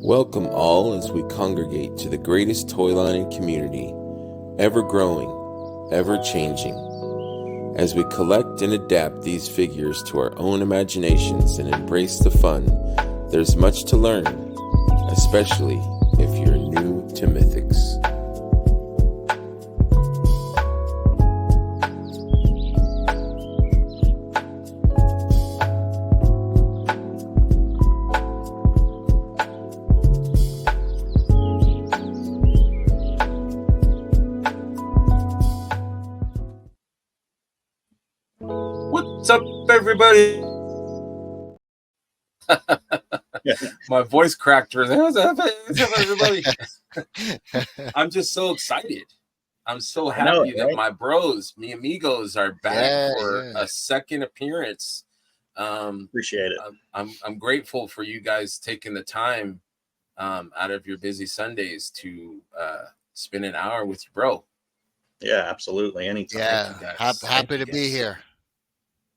Welcome all as we congregate to the greatest toy line in community, ever growing, ever changing. As we collect and adapt these figures to our own imaginations and embrace the fun, there's much to learn, especially if you're new to Mythics. What's up, everybody? My voice cracked. What's up, everybody? I'm just so excited. I'm so happy that my bros, me amigos, are back for a second appearance. Appreciate it. I'm grateful for you guys taking the time out of your busy Sundays to spend an hour with your bro. Yeah, absolutely. Anytime. Yeah, happy to be here.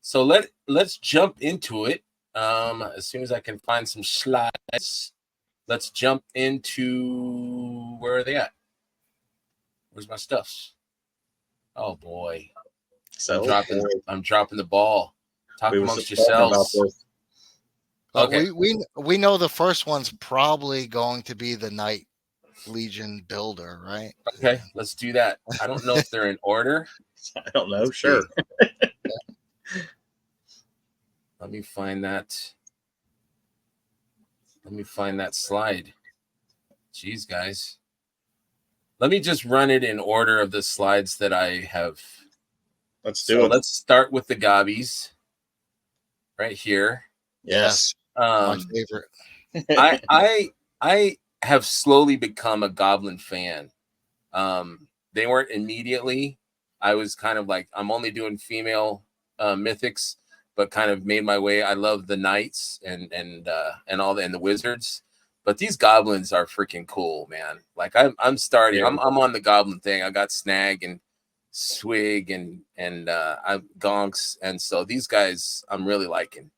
So let's jump into it. As soon as I can find some slides, let's jump into where are they at? Where's my stuffs? Oh boy. So I'm dropping the ball. Talk amongst yourselves. Okay. We know the first one's probably going to be the Night Legion builder, right? Okay, let's do that. I don't know if they're in order. I don't know. Sure. Let me find that. Let me find that slide. Jeez, guys. Let me just run it in order of the slides that I have. Let's do it. Let's start with the gobbies right here. Yes. My favorite. I have slowly become a goblin fan. They weren't immediately. I was kind of like, I'm only doing female mythics, but kind of made my way. I love the knights and all the wizards, but these goblins are freaking cool, man. Like I'm starting. Yeah. I'm on the goblin thing. I got Snag and Swig and I'm Gonks, and so these guys I'm really liking.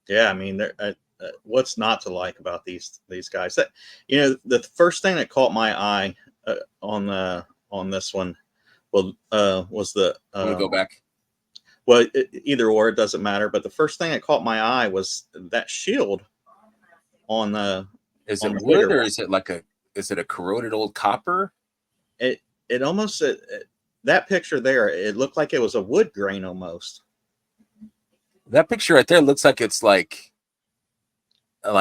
Yeah, I mean, what's not to like about these guys? That the first thing that caught my eye on this one, was the. Let me go back. Well, either or, it doesn't matter. But the first thing that caught my eye was that shield on the. Is it wood or is it a corroded old copper? It almost that picture there. It looked like it was a wood grain almost. That picture right there looks like it's like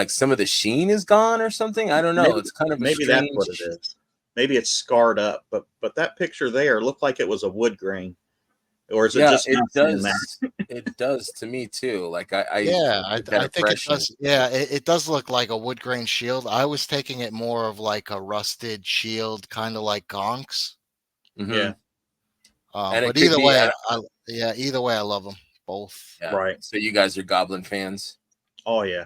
some of the sheen is gone or something. I don't know. It's kind of maybe that's what it is. Maybe it's scarred up, but that picture there looked like it was a wood grain. Or is it just it does? It does to me too. Like I think it does. Yeah, it does look like a wood grain shield. I was taking it more of like a rusted shield, kind of like Gonks. Mm-hmm. Yeah. But either way, I love them both. Yeah. Right. So you guys are goblin fans? Oh yeah.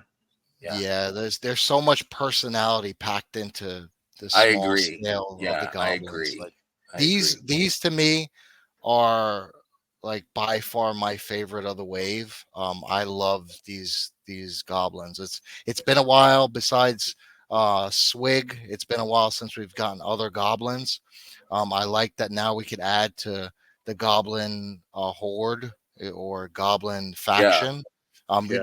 Yeah. There's so much personality packed into the small I agree. scale of the goblins. I agree. Like, these to me are like by far my favorite of the wave. I love these goblins. It's been a while. Besides Swig, it's been a while since we've gotten other goblins. I like that now we could add to the goblin horde or goblin faction.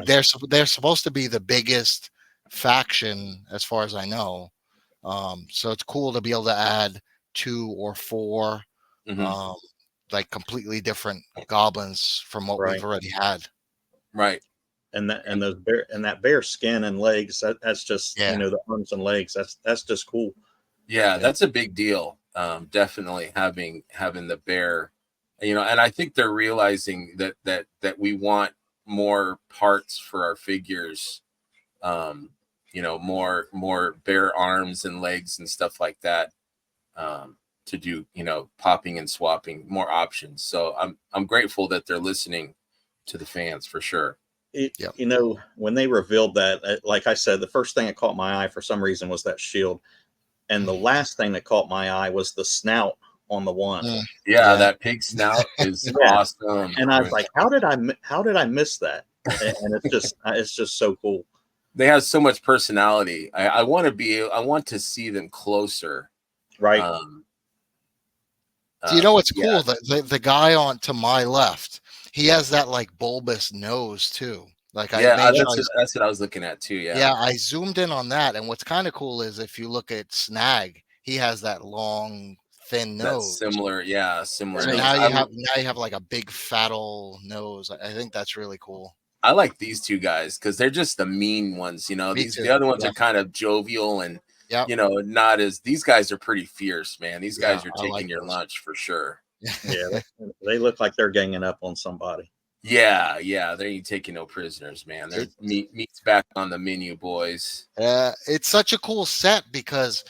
They're supposed to be the biggest faction as far as I know. So it's cool to be able to add 2 or 4 like completely different goblins from what we've already had. Right. And that bear skin and legs, that's just the arms and legs, that's just cool. Yeah, that's a big deal. Definitely having the bear, and I think they're realizing that we want more parts for our figures. More bear arms and legs and stuff like that. To do, popping and swapping, more options. So I'm grateful that they're listening to the fans for sure. When they revealed that, like I said, the first thing that caught my eye for some reason was that shield, and the last thing that caught my eye was the snout on the one. Yeah, that pig snout is awesome. And I was like, how did I miss that? And it's just so cool. they have so much personality. I want to see them closer. Right. Do you know what's Yeah. cool? The guy on to my left, he has that like bulbous nose too. Like I Yeah, made sure that's what I was looking at too. yeah, I zoomed in on that. And what's kind of cool is if you look at Snag, he has that long, thin That's nose. similar. Yeah, similar. So nose. now you have like a big fat old nose. I think that's really cool. I like these two guys because they're just the mean ones. You know, Me the too. other ones Yeah. are kind of jovial and Yeah. you know, not as. These guys are pretty fierce, man. These guys are I taking like your those. lunch for sure. Yeah, they look like they're ganging up on somebody. Yeah, they ain't taking no prisoners, man. They're meat's back on the menu, boys. It's such a cool set because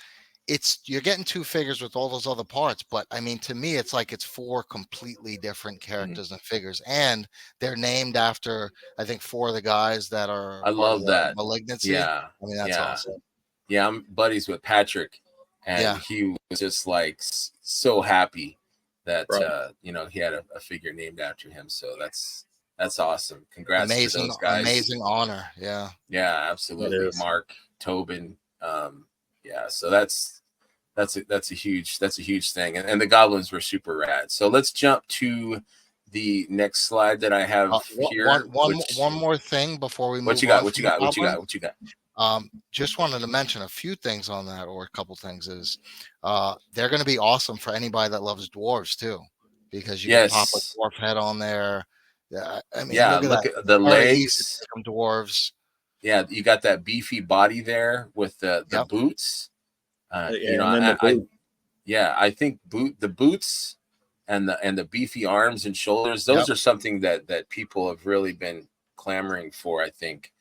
you're getting two figures with all those other parts, but I mean, to me, it's like it's four completely different characters and figures, and they're named after I think four of the guys that are I part of love the that. Malignancy. Yeah, I mean, that's awesome. Yeah, I'm buddies with Patrick, and he was just like so happy that you know, he had a figure named after him. So that's awesome. Congrats to those guys. Amazing honor. Yeah. Yeah, absolutely. Mark, Tobin. Yeah, so that's a huge thing. And the goblins were super rad. So let's jump to the next slide that I have here. One more thing before we move on. What you got? Just wanted to mention a few things on that, or a couple things is they're going to be awesome for anybody that loves dwarves too, because you can pop a dwarf head on there. Yeah, I mean, look at the legs. From dwarves. Yeah, you got that beefy body there with the boots. You know, I think the boots and the beefy arms and shoulders. Those are something that people have really been clamoring for. I think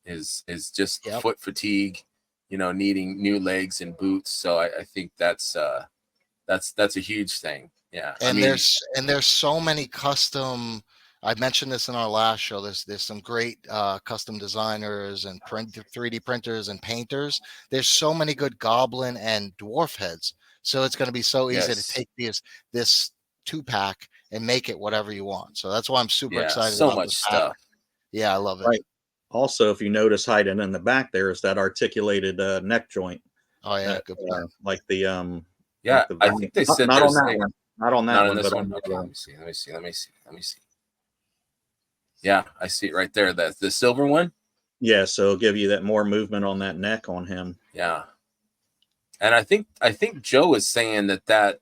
is just foot fatigue. You know, needing new legs and boots. So I think that's a huge thing. Yeah, and there's so many custom. I mentioned this in our last show. There's some great custom designers and 3D printers and painters. There's so many good goblin and dwarf heads. So it's going to be so easy to take this 2-pack and make it whatever you want. So that's why I'm super excited. So much stuff. Yeah, I love it. Right. Also, if you notice, hiding in the back there is that articulated neck joint. Oh yeah, good point. Like the I think they said not on that one. Not on that one, but on okay, let me see. Yeah, I see it right there. That's the silver one. Yeah, so it'll give you that more movement on that neck on him. Yeah, and I think Joe is saying that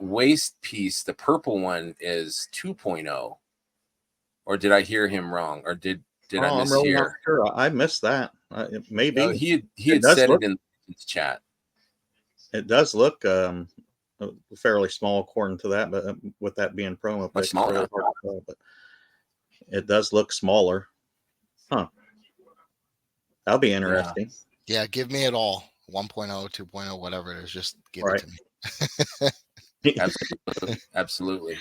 waist piece, the purple one, is 2.0. Or did I hear him wrong? Or did I mishear? I'm really not sure. I missed that. Maybe he had said it in the chat. It does look fairly small according to that, but with that being promo, much smaller, really hard to tell, but it does look smaller. Huh. That'll be interesting. Yeah, give me it all. 1.0, 2.0, whatever it is, just give it to me. Absolutely.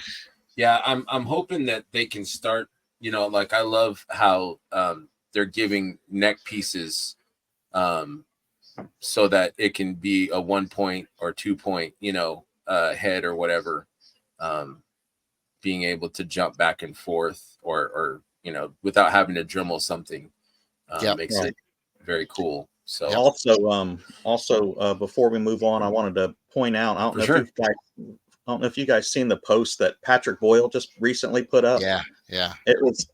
Yeah, I'm hoping that they can start, you know, like I love how they're giving neck pieces so that it can be a 1 point or 2 point, you know, head or whatever, being able to jump back and forth or you know, without having to Dremel something makes it very cool. So also before we move on, I wanted to point out, I don't know if you guys seen the post that Patrick Boyle just recently put up. Yeah. It was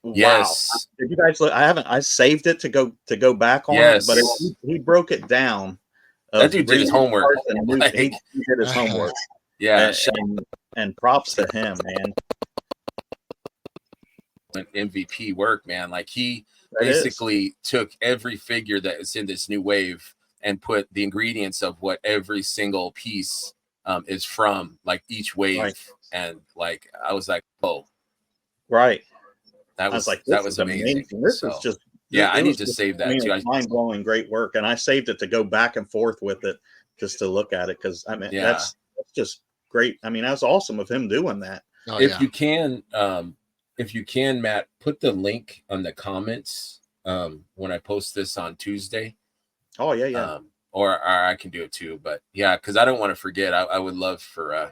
yes. Wow. Did you guys look? I saved it to go back on it, but he broke it down. That dude did his homework. He did his homework. Yeah. And props to him, man. MVP work, man. Like he basically took every figure that is in this new wave and put the ingredients of what every single piece is from, like each wave. Right. And like I was like, oh, right. That was amazing. This is just I need to save that too. Mind blowing, great work, and I saved it to go back and forth with it just to look at it because I mean that's just great. I mean that's awesome of him doing that. If you can, Matt, put the link on the comments when I post this on Tuesday. Oh yeah. Or I can do it too, but yeah, because I don't want to forget. I would love for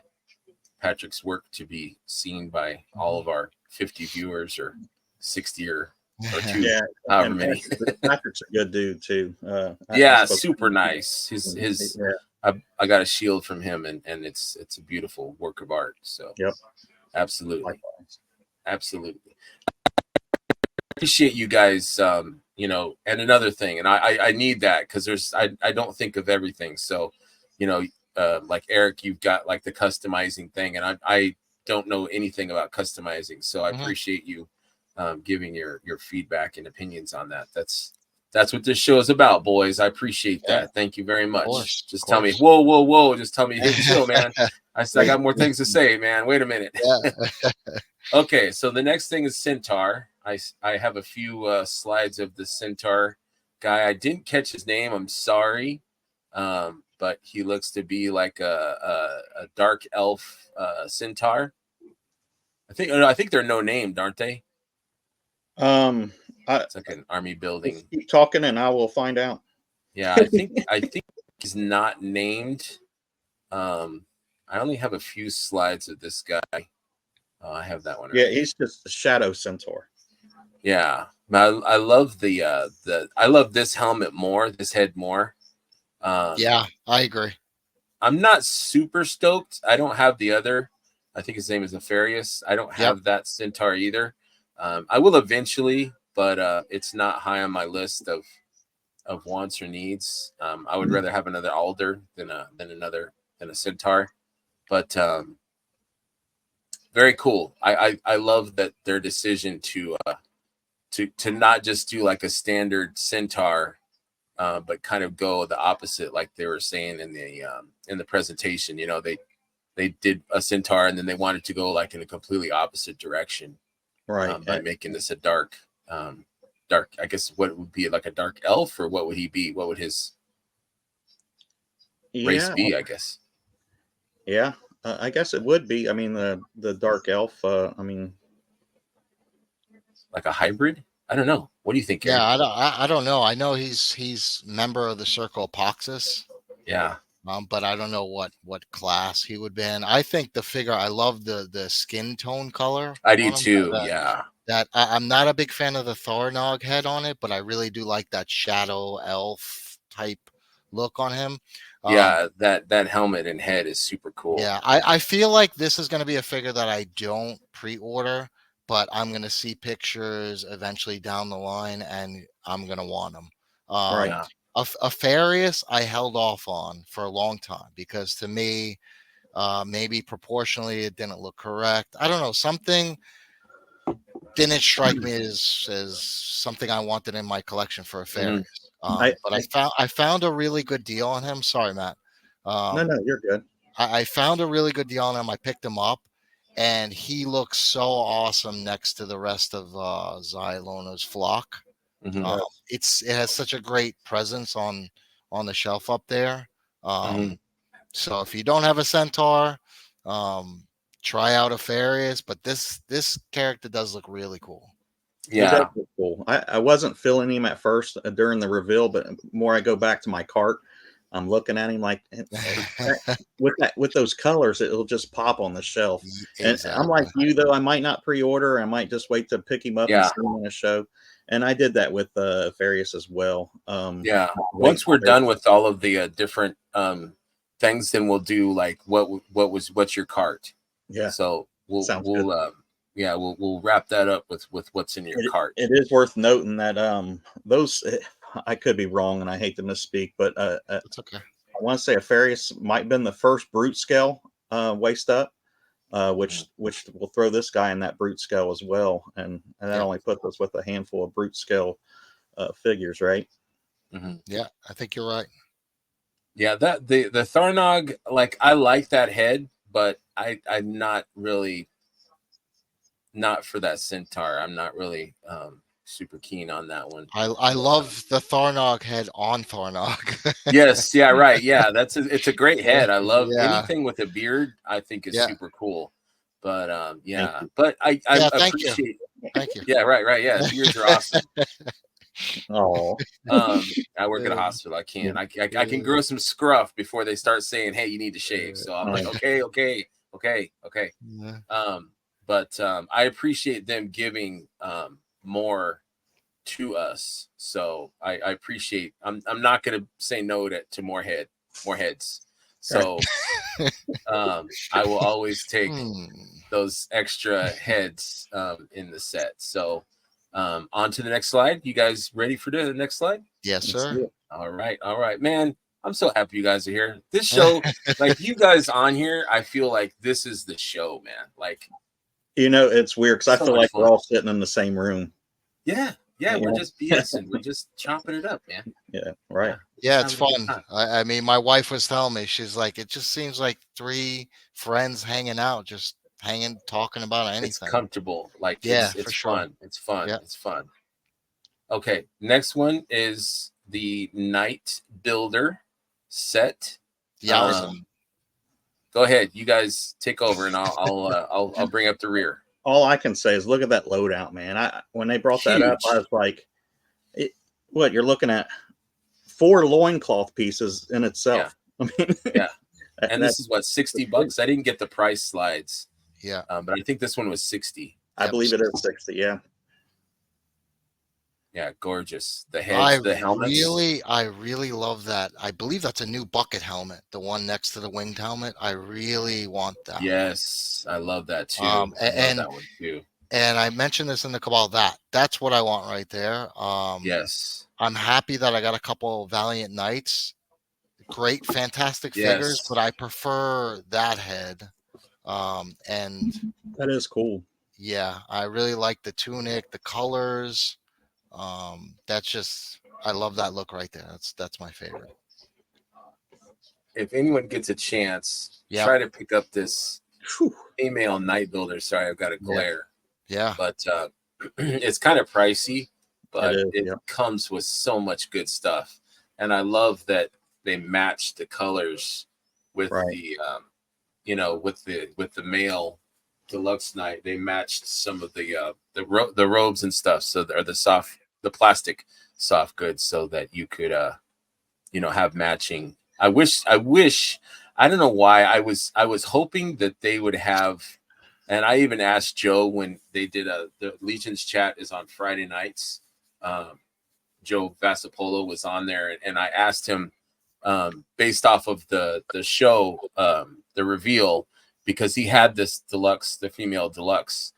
Patrick's work to be seen by all of our 50 viewers or 60 or or 2, Yeah, however and many. Patrick's a good dude too. I Yeah, spoke to super him. nice. His Yeah, I got a shield from him, and it's a beautiful work of art. So yep. absolutely, Likewise. absolutely. Appreciate you guys. You know, and another thing, and I need that because I don't think of everything. So, you know, like Eric, you've got like the customizing thing, and I don't know anything about customizing. So I appreciate you giving your feedback and opinions on that. That's what this show is about, boys. I appreciate that. Yeah, Thank you very much. course, Just of tell me, course. whoa, whoa, whoa. Just tell me, hey, chill, man. I got more things to say, man. Wait a minute. Yeah. Okay, so the next thing is Centaur. I have a few slides of the Centaur guy. I didn't catch his name. I'm sorry, but he looks to be like a dark elf Centaur. I think they're no named, aren't they? It's like an army building. Keep talking, and I will find out. Yeah, I think he's not named. I only have a few slides of this guy. Oh, I have that one. Yeah, Right. he's just a shadow centaur. Yeah, I love the I love this helmet more, this head more. Yeah, I agree. I'm not super stoked. I don't have the other. I think his name is Nefarious. I don't have that Centaur either. I will eventually, but it's not high on my list of wants or needs. I would rather have another Alder than a Centaur. But very cool. I love that their decision to not just do like a standard Centaur, but kind of go the opposite, like they were saying in the presentation. You know, they did a Centaur and then they wanted to go like in a completely opposite direction, Right. by making this a dark. Dark. I guess what would be like a dark elf, or what would he be? What would his race Yeah. be? I guess. Yeah. I guess it would be. I mean, the dark elf. I mean, Like a hybrid. I don't know. What do you think, Eric? Yeah, I don't know. I know he's member of the Circle Poxus, Yeah. but I don't know what class he would be in. I think the figure. I love the skin tone color I do on him. too. Yeah. I'm not a big fan of the Thornog head on it, but I really do like that shadow elf type look on him. Yeah. That helmet and head is super cool. Yeah, I feel like this is going to be a figure that I don't pre-order, but I'm going to see pictures eventually down the line, and I'm going to want them. right. Yeah. Farius, I held off on for a long time because to me, maybe proportionally it didn't look correct. I don't know, something didn't strike me as something I wanted in my collection for a Farius. But I found a really good deal on him. Sorry, Matt. No, you're good. I found a really good deal on him. I picked him up, and he looks so awesome next to the rest of Xylona's flock. Mhm. It has such a great presence on the shelf up there. Mhm. So if you don't have a Centaur, try out a Farius. But this character does look really cool. He does Yeah. look cool. I wasn't feeling him at first during the reveal, but more I go back to my cart, I'm looking at him like with those colors, it'll just pop on the shelf. And I'm like you though, I might not pre-order. I might just wait to pick him up and Yeah. see him on a show. And I did that with Farius as well. Yeah. Once we're done with all of the different things, then we'll do like what's your cart. Yeah. So Sounds good. we'll wrap that up with what's in your cart. It is worth noting that those I could be wrong and I hate to misspeak, but It's okay. I want to say a Farius might have been the first brute scale waist up, which will throw this guy in that brute scale as well, and that only puts us with a handful of brute scale figures, right? Mm-hmm. Yeah, I think you're right. Yeah, that the Tharnog, like I like that head, but I'm not really not for that Centaur. I'm not really super keen on that one. I love the Thornog head on Thornog. Yes, yeah, right. Yeah, it's a great head. I love Yeah. anything with a beard, I think is super cool. But Thank you. but I thank you. appreciate Thank you. Yeah, right. Yeah, beards are awesome. Oh, I work at a hospital. I can't. I can grow some scruff before they start saying, "Hey, you need to shave." So I'm like, okay. Yeah. But I appreciate them giving more to us. So I appreciate. I'm not gonna say no to more heads. So I will always take those extra heads in the set. So on to the next slide. You guys ready for the next slide? Yes, sir. All right, man. I'm so happy you guys are here. This show, like you guys on here, I feel like this is the show, man. Like, it's weird because so I feel much like fun. we're all sitting in the same room. Yeah, we're just BSing. We're just chopping it up, man. Yeah, right. Yeah, it's fun. I mean, my wife was telling me, she's like, it just seems like three friends hanging out, just hanging, talking about anything. It's comfortable. Like, yeah, it's for fun. sure. It's fun. Yeah. It's fun. Okay, next one is the Night Builder set. Yeah. Go ahead, you guys take over, and I'll bring up the rear. All I can say is look at that loadout, man. When they brought that up, I was like, what, you're looking at 4 loincloth pieces in itself. Yeah. I mean, yeah. And this is what, $60? I didn't get the price slides. Yeah. But I think this one was 60. I believe it is 60. Yeah. Yeah, gorgeous. The heads, the helmets. I really love that. I believe that's a new bucket helmet, the one next to the winged helmet. I really want that. Yes, I love that too. And that one too. And I mentioned this in the cabal. That's what I want right there. Yes. I'm happy that I got a couple Valiant Knights. Great, fantastic figures, but I prefer that head. And that is cool. Yeah, I really like the tunic, the colors. That's just, I love that look right there. That's my favorite. If anyone gets a chance, try to pick up this female Night Builder. Sorry, I've got a glare. Yeah. But it's kind of pricey, but it comes with so much good stuff. And I love that they match the colors with the with the male deluxe Knight. They matched some of the robes and stuff, so they're the plastic soft goods, so that you could have matching. I wish I don't know why I was hoping that they would have, and I even asked Joe when they did the Legion's chat is on Friday nights. Joe Vasapolo was on there, and I asked him based off of the show, the reveal, because he had this deluxe, the female deluxe,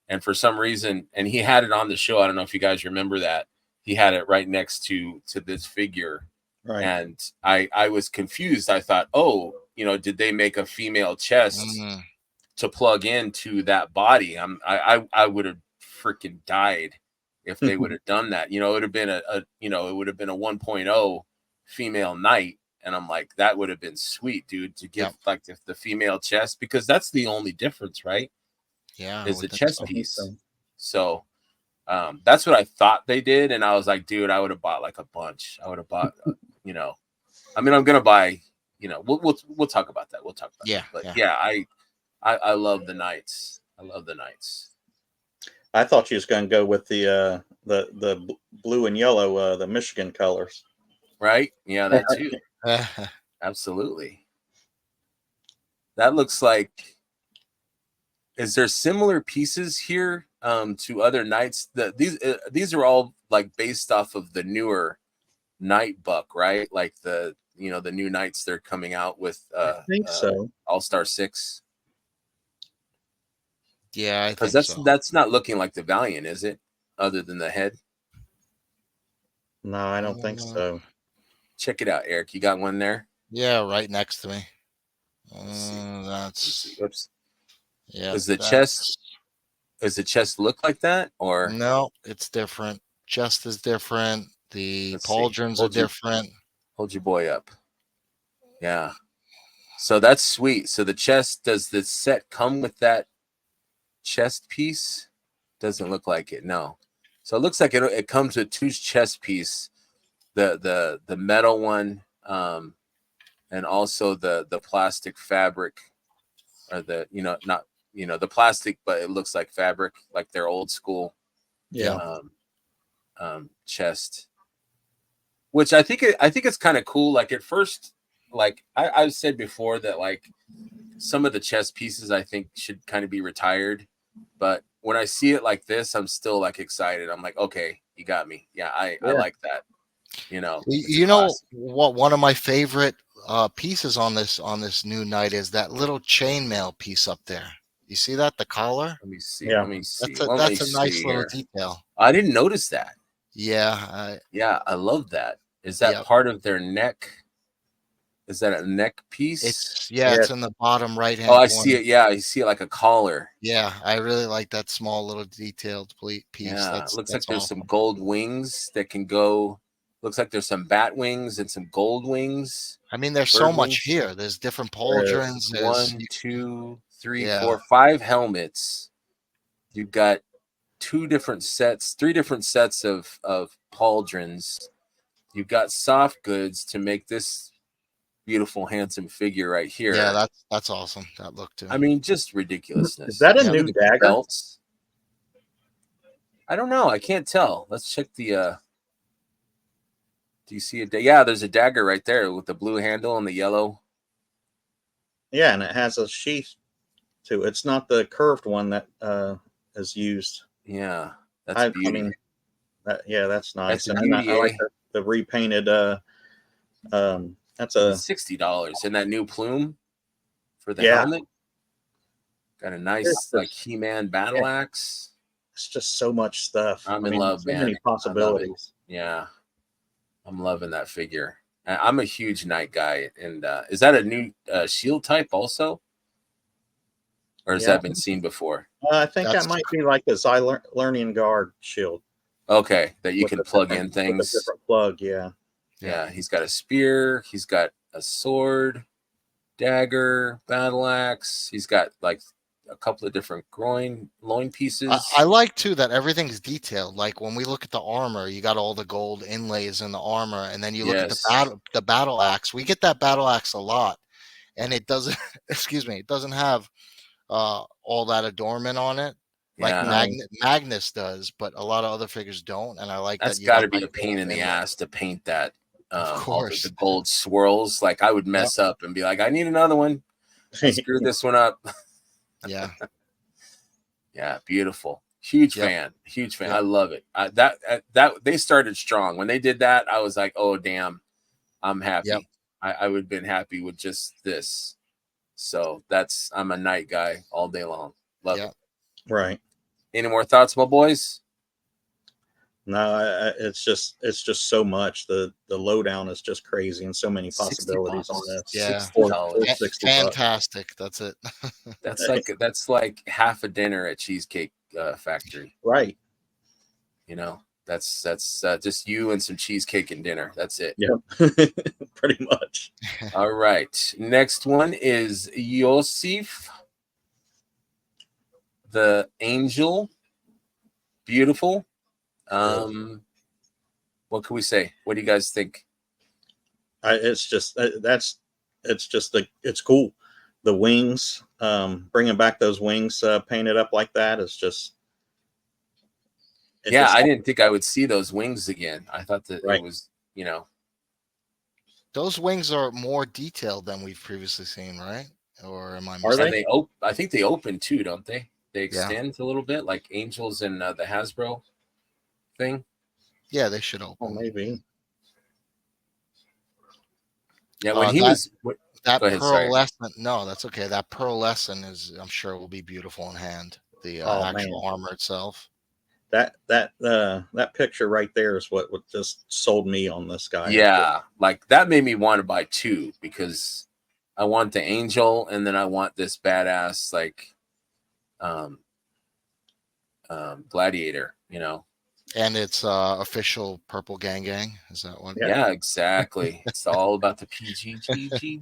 and for some reason, and he had it on the show. I don't know if you guys remember that. He had it right next to this figure. Right. And I was confused. I thought, did they make a female chest to plug into that body? I would have freaking died if they would have done that. It would have been it would have been a 1.0 female Knight. And I'm like, that would have been sweet, dude, to give like the female chest, because that's the only difference, right? Yeah. Is the chest piece. So that's what I thought they did. And I was like, dude, I would have bought like a bunch. I would have bought, I'm going to buy, we'll talk about that. We'll talk about that. But I love the Knights. I love the Knights. I thought you was going to go with the blue and yellow, the Michigan colors. Right? Yeah, that too. Absolutely. That looks like, is there similar pieces here to other Knights? These are all like based off of the newer Knight buck, right? Like the new Knights they're coming out with. I think so. All-Star 6. Yeah, because that's not looking like the Valiant, is it? Other than the head. No, I don't think so. Check it out, Eric. You got one there? Yeah, right next to me. Oops. Yeah. Does the chest look like that, or no? It's different. Chest is different. The pauldrons are different. Hold your boy up. Yeah. So that's sweet. So the chest, does the set come with that chest piece? Doesn't look like it. No. So it looks like it comes with 2 chest piece. The metal one, and also the plastic fabric, or the not the plastic, but it looks like fabric, like their old school chest. Which I think it's kind of cool. Like at first, like I've said before that like some of the chest pieces I think should kind of be retired, but when I see it like this, I'm still like excited. I'm like, okay, you got me. Yeah, I like that. You know, it's a You know classic. what? One of my favorite pieces on this new night is that little chainmail piece up there. You see that? The collar. Let me see. Yeah. Let me see. That's Let me a nice see little here. detail. I didn't notice that. Yeah. Yeah, I love that. Is that Yep. part of their neck? Is that a neck piece? It's in the bottom right Oh, hand I corner. see it. Yeah, I see it like a collar. Yeah, I really like that small little detailed piece. Yeah, it looks like That's there's awesome. some gold wings that can go. Looks like there's some bat wings and some gold wings. I mean, there's so Bird much wings. here. There's different There pauldrons. There's 1, 2, 3, Yeah. 4, 5 helmets. You've got 3 different sets of pauldrons. You've got soft goods to make this beautiful, handsome figure right here. Yeah, that's awesome. That look too. I mean, just ridiculousness. Is that a Yeah. new Look at the dagger? belts. I don't know. I can't tell. Let's check the. Do you see a? Yeah, there's a dagger right there with the blue handle and the yellow. Yeah, and it has a sheath too. It's not the curved one that is used. Yeah, that's beauty. I mean, that's nice. That's a And beauty, I like eh? the repainted. That's a $60, and that new plume for the Yeah. helmet. Got a nice like He-Man battle axe. It's just so much stuff. I'm in love, so man. many possibilities. Yeah, I'm loving that figure. I'm a huge knight guy, and is that a new shield type also, or has that been seen before? I think That's- that might be like the Learning Guard shield. Okay, that you With can a plug different- in with things. a different plug, yeah. Yeah, he's got a spear. He's got a sword, dagger, battle axe. He's got like a couple of different loin pieces. I like too that everything's detailed. Like when we look at the armor, you got all the gold inlays in the armor, and then you look at the battle axe. We get that battle axe a lot, and it doesn't. Excuse me, it doesn't have all that adornment on it like Magnus does, but a lot of other figures don't. And I like that's that. got to be a pain in the ass to paint that. Of All course, the gold swirls. Like I would mess up and be like, I need another one. I screwed this one up. Yeah. Yeah, beautiful. Huge fan. I love it. That they started strong when they did that. I was like, oh damn, I'm happy. Yep. I would have been happy with just this. So I'm a knight guy all day long. Love it. Right. Any more thoughts, my boys? No, it's just so much. The lowdown is just crazy, and so many possibilities on this. Yeah, $60. Fantastic. That's it. That's like half a dinner at Cheesecake Factory. Right. You know, that's just you and some cheesecake and dinner. That's it. Yeah, pretty much. All right. Next one is Yosef, the angel. Beautiful. What can we say? What do you guys think? It's cool. The wings, bringing back those wings painted up like that is just. I didn't think I would see those wings again. I thought that it was, Those wings are more detailed than we've previously seen, right? Or am I? Are they? I think they open too, don't they? They extend a little bit, like Angels and the Hasbro thing. Yeah, they should open. Oh, maybe. Yeah, when that pearlescent. No, that's okay. That pearlescent I'm sure, will be beautiful in hand. The actual armor itself. That picture right there is what just sold me on this guy. Yeah, like that made me want to buy 2 because I want the angel and then I want this badass like gladiator, And it's official Purple Gang. Is that one? Yeah, exactly. It's all about the PGGG.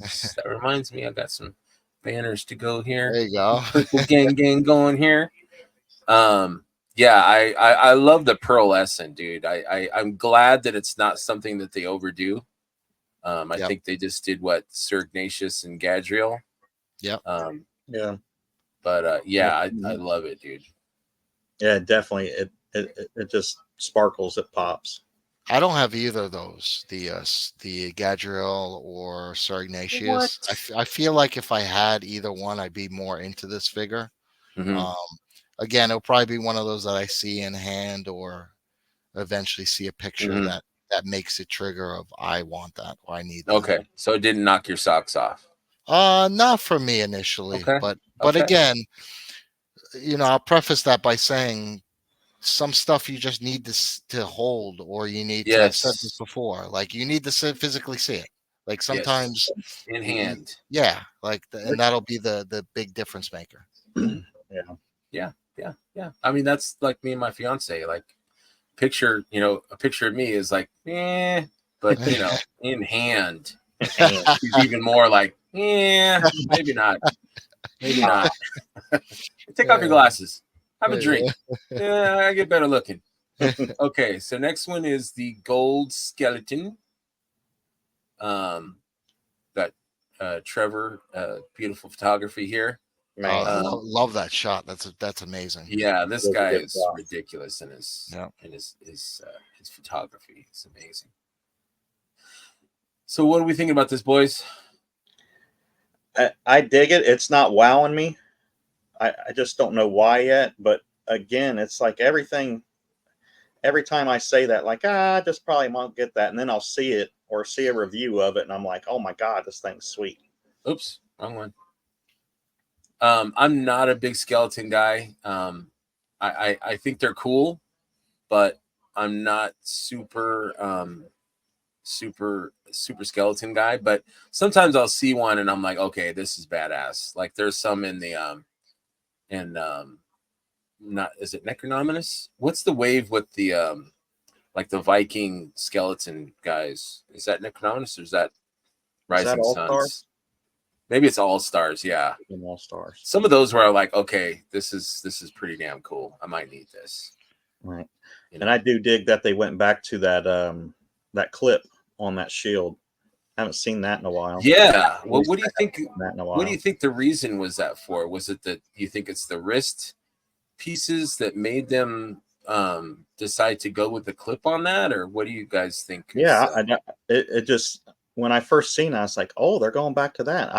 That reminds me, I got some banners to go here. There you go. Purple Gang going here. I love the pearlescent, dude. I'm glad that it's not something that they overdo. I think they just did what Sir Ignatius and Gadriel. Yep. But I love it, dude. Yeah, definitely. It just sparkles. It pops. I don't have either of those. The Gadriel or Sir Ignatius. I feel like if I had either one, I'd be more into this figure. Mhm. Again, it'll probably be one of those that I see in hand or eventually see a picture Mhm. that makes it trigger of I want that or I need that. Okay, so it didn't knock your socks off. Not for me initially, Okay. but Okay. again, I'll preface that by saying some stuff you just need to hold, or you need to. I've said this Yes. before. Like you need to physically see it. Like Yes. sometimes, In hand. yeah, like and that'll be the big difference maker. Mhm. Yeah. Yeah. Yeah. Yeah. I mean, that's like me and my fiance. Like, picture, a picture of me is like, but in hand, And she's even more like, maybe not, maybe not. Take off your glasses, have a drink. Yeah, I get better looking. Okay, so next one is the gold skeleton. Got Trevor, beautiful photography here. man, Love that shot. That's amazing. Yeah, this Those are guy good is shots. ridiculous in his Yeah. in his photography. It's amazing. So, what do we think about this, boys? I dig it. It's not wowing me. I just don't know why yet. But again, it's like everything. Every time I say that, like, I just probably won't get that. And then I'll see it or see a review of it. And I'm like, oh my God, this thing's sweet. Oops, wrong one. I'm not a big skeleton guy. I think they're cool, but I'm not super skeleton guy. But sometimes I'll see one and I'm like, okay, this is badass. Like there's some in the not, is it Necronominus? What's the wave with the like the Viking skeleton guys? Is that Necronominus or is that Is that Rising All Suns? Stars? Maybe it's All Stars. Yeah. All Stars. Some of those where I'm like, okay, this is pretty damn cool. I might need this. Right. You And know? I do dig that they went back to that clip on that shield. I haven't seen that in a while. Yeah. Well, what do you think? That in a What do while. you think the reason was that for? Was it that you think it's the wrist pieces that made them decide to go with the clip on that, or what do you guys think? Yeah, it just when I first seen it, I was like, oh, they're going back to that.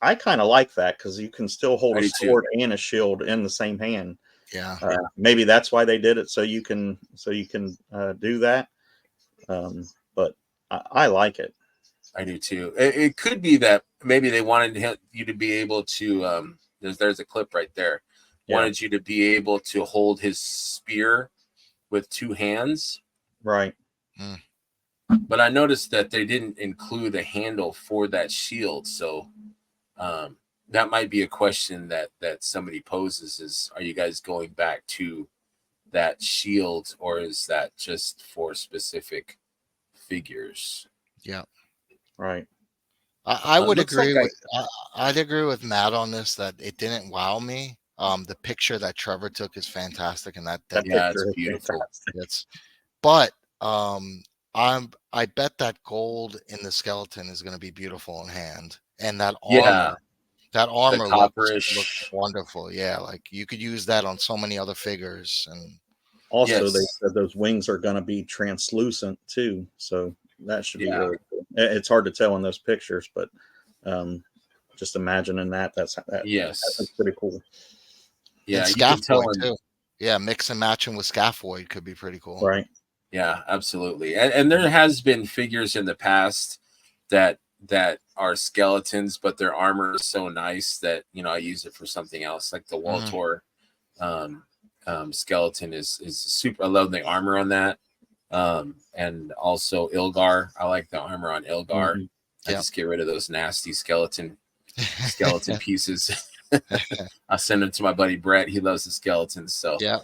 I kind of like that because you can still hold I a do too. sword and a shield in the same hand. Yeah. Maybe that's why they did it, so you can do that. But I like it. I do too. It could be that maybe they wanted you to be able to. There's a clip right there. Yeah. Wanted you to be able to hold his spear with two hands. Right. But I noticed that they didn't include a handle for that shield, so that might be a question that somebody poses: is are you guys going back to that shield, or is that just for specific figures? Yeah. Right. I would Looks agree like with I'd agree with Matt on this that it didn't wow me. The picture that Trevor took is fantastic, and that Yeah, it's picture is beautiful. fantastic. it's. But I bet that gold in the skeleton is going to be beautiful in hand, and that Yeah, armor copperish. looks wonderful. Yeah, like you could use that on so many other figures, and Also, they Yes. said those wings are going to be translucent too, so that should be Yeah. really cool. It's hard to tell in those pictures, but just imagining that's Yes. pretty cool. Yeah, and you can tell scaphoid him. too. Yeah, mix and matching with scaphoid could be pretty cool. Right. Yeah, absolutely. And there has been figures in the past that are skeletons, but their armor is so nice that I use it for something else. Like the Waltor skeleton is super. I love the armor on that. And also Ilgar. I like the armor on Ilgar. Mhm. I just get rid of those nasty skeleton pieces. I'll send them to my buddy Brett. He loves the skeletons, so Yeah.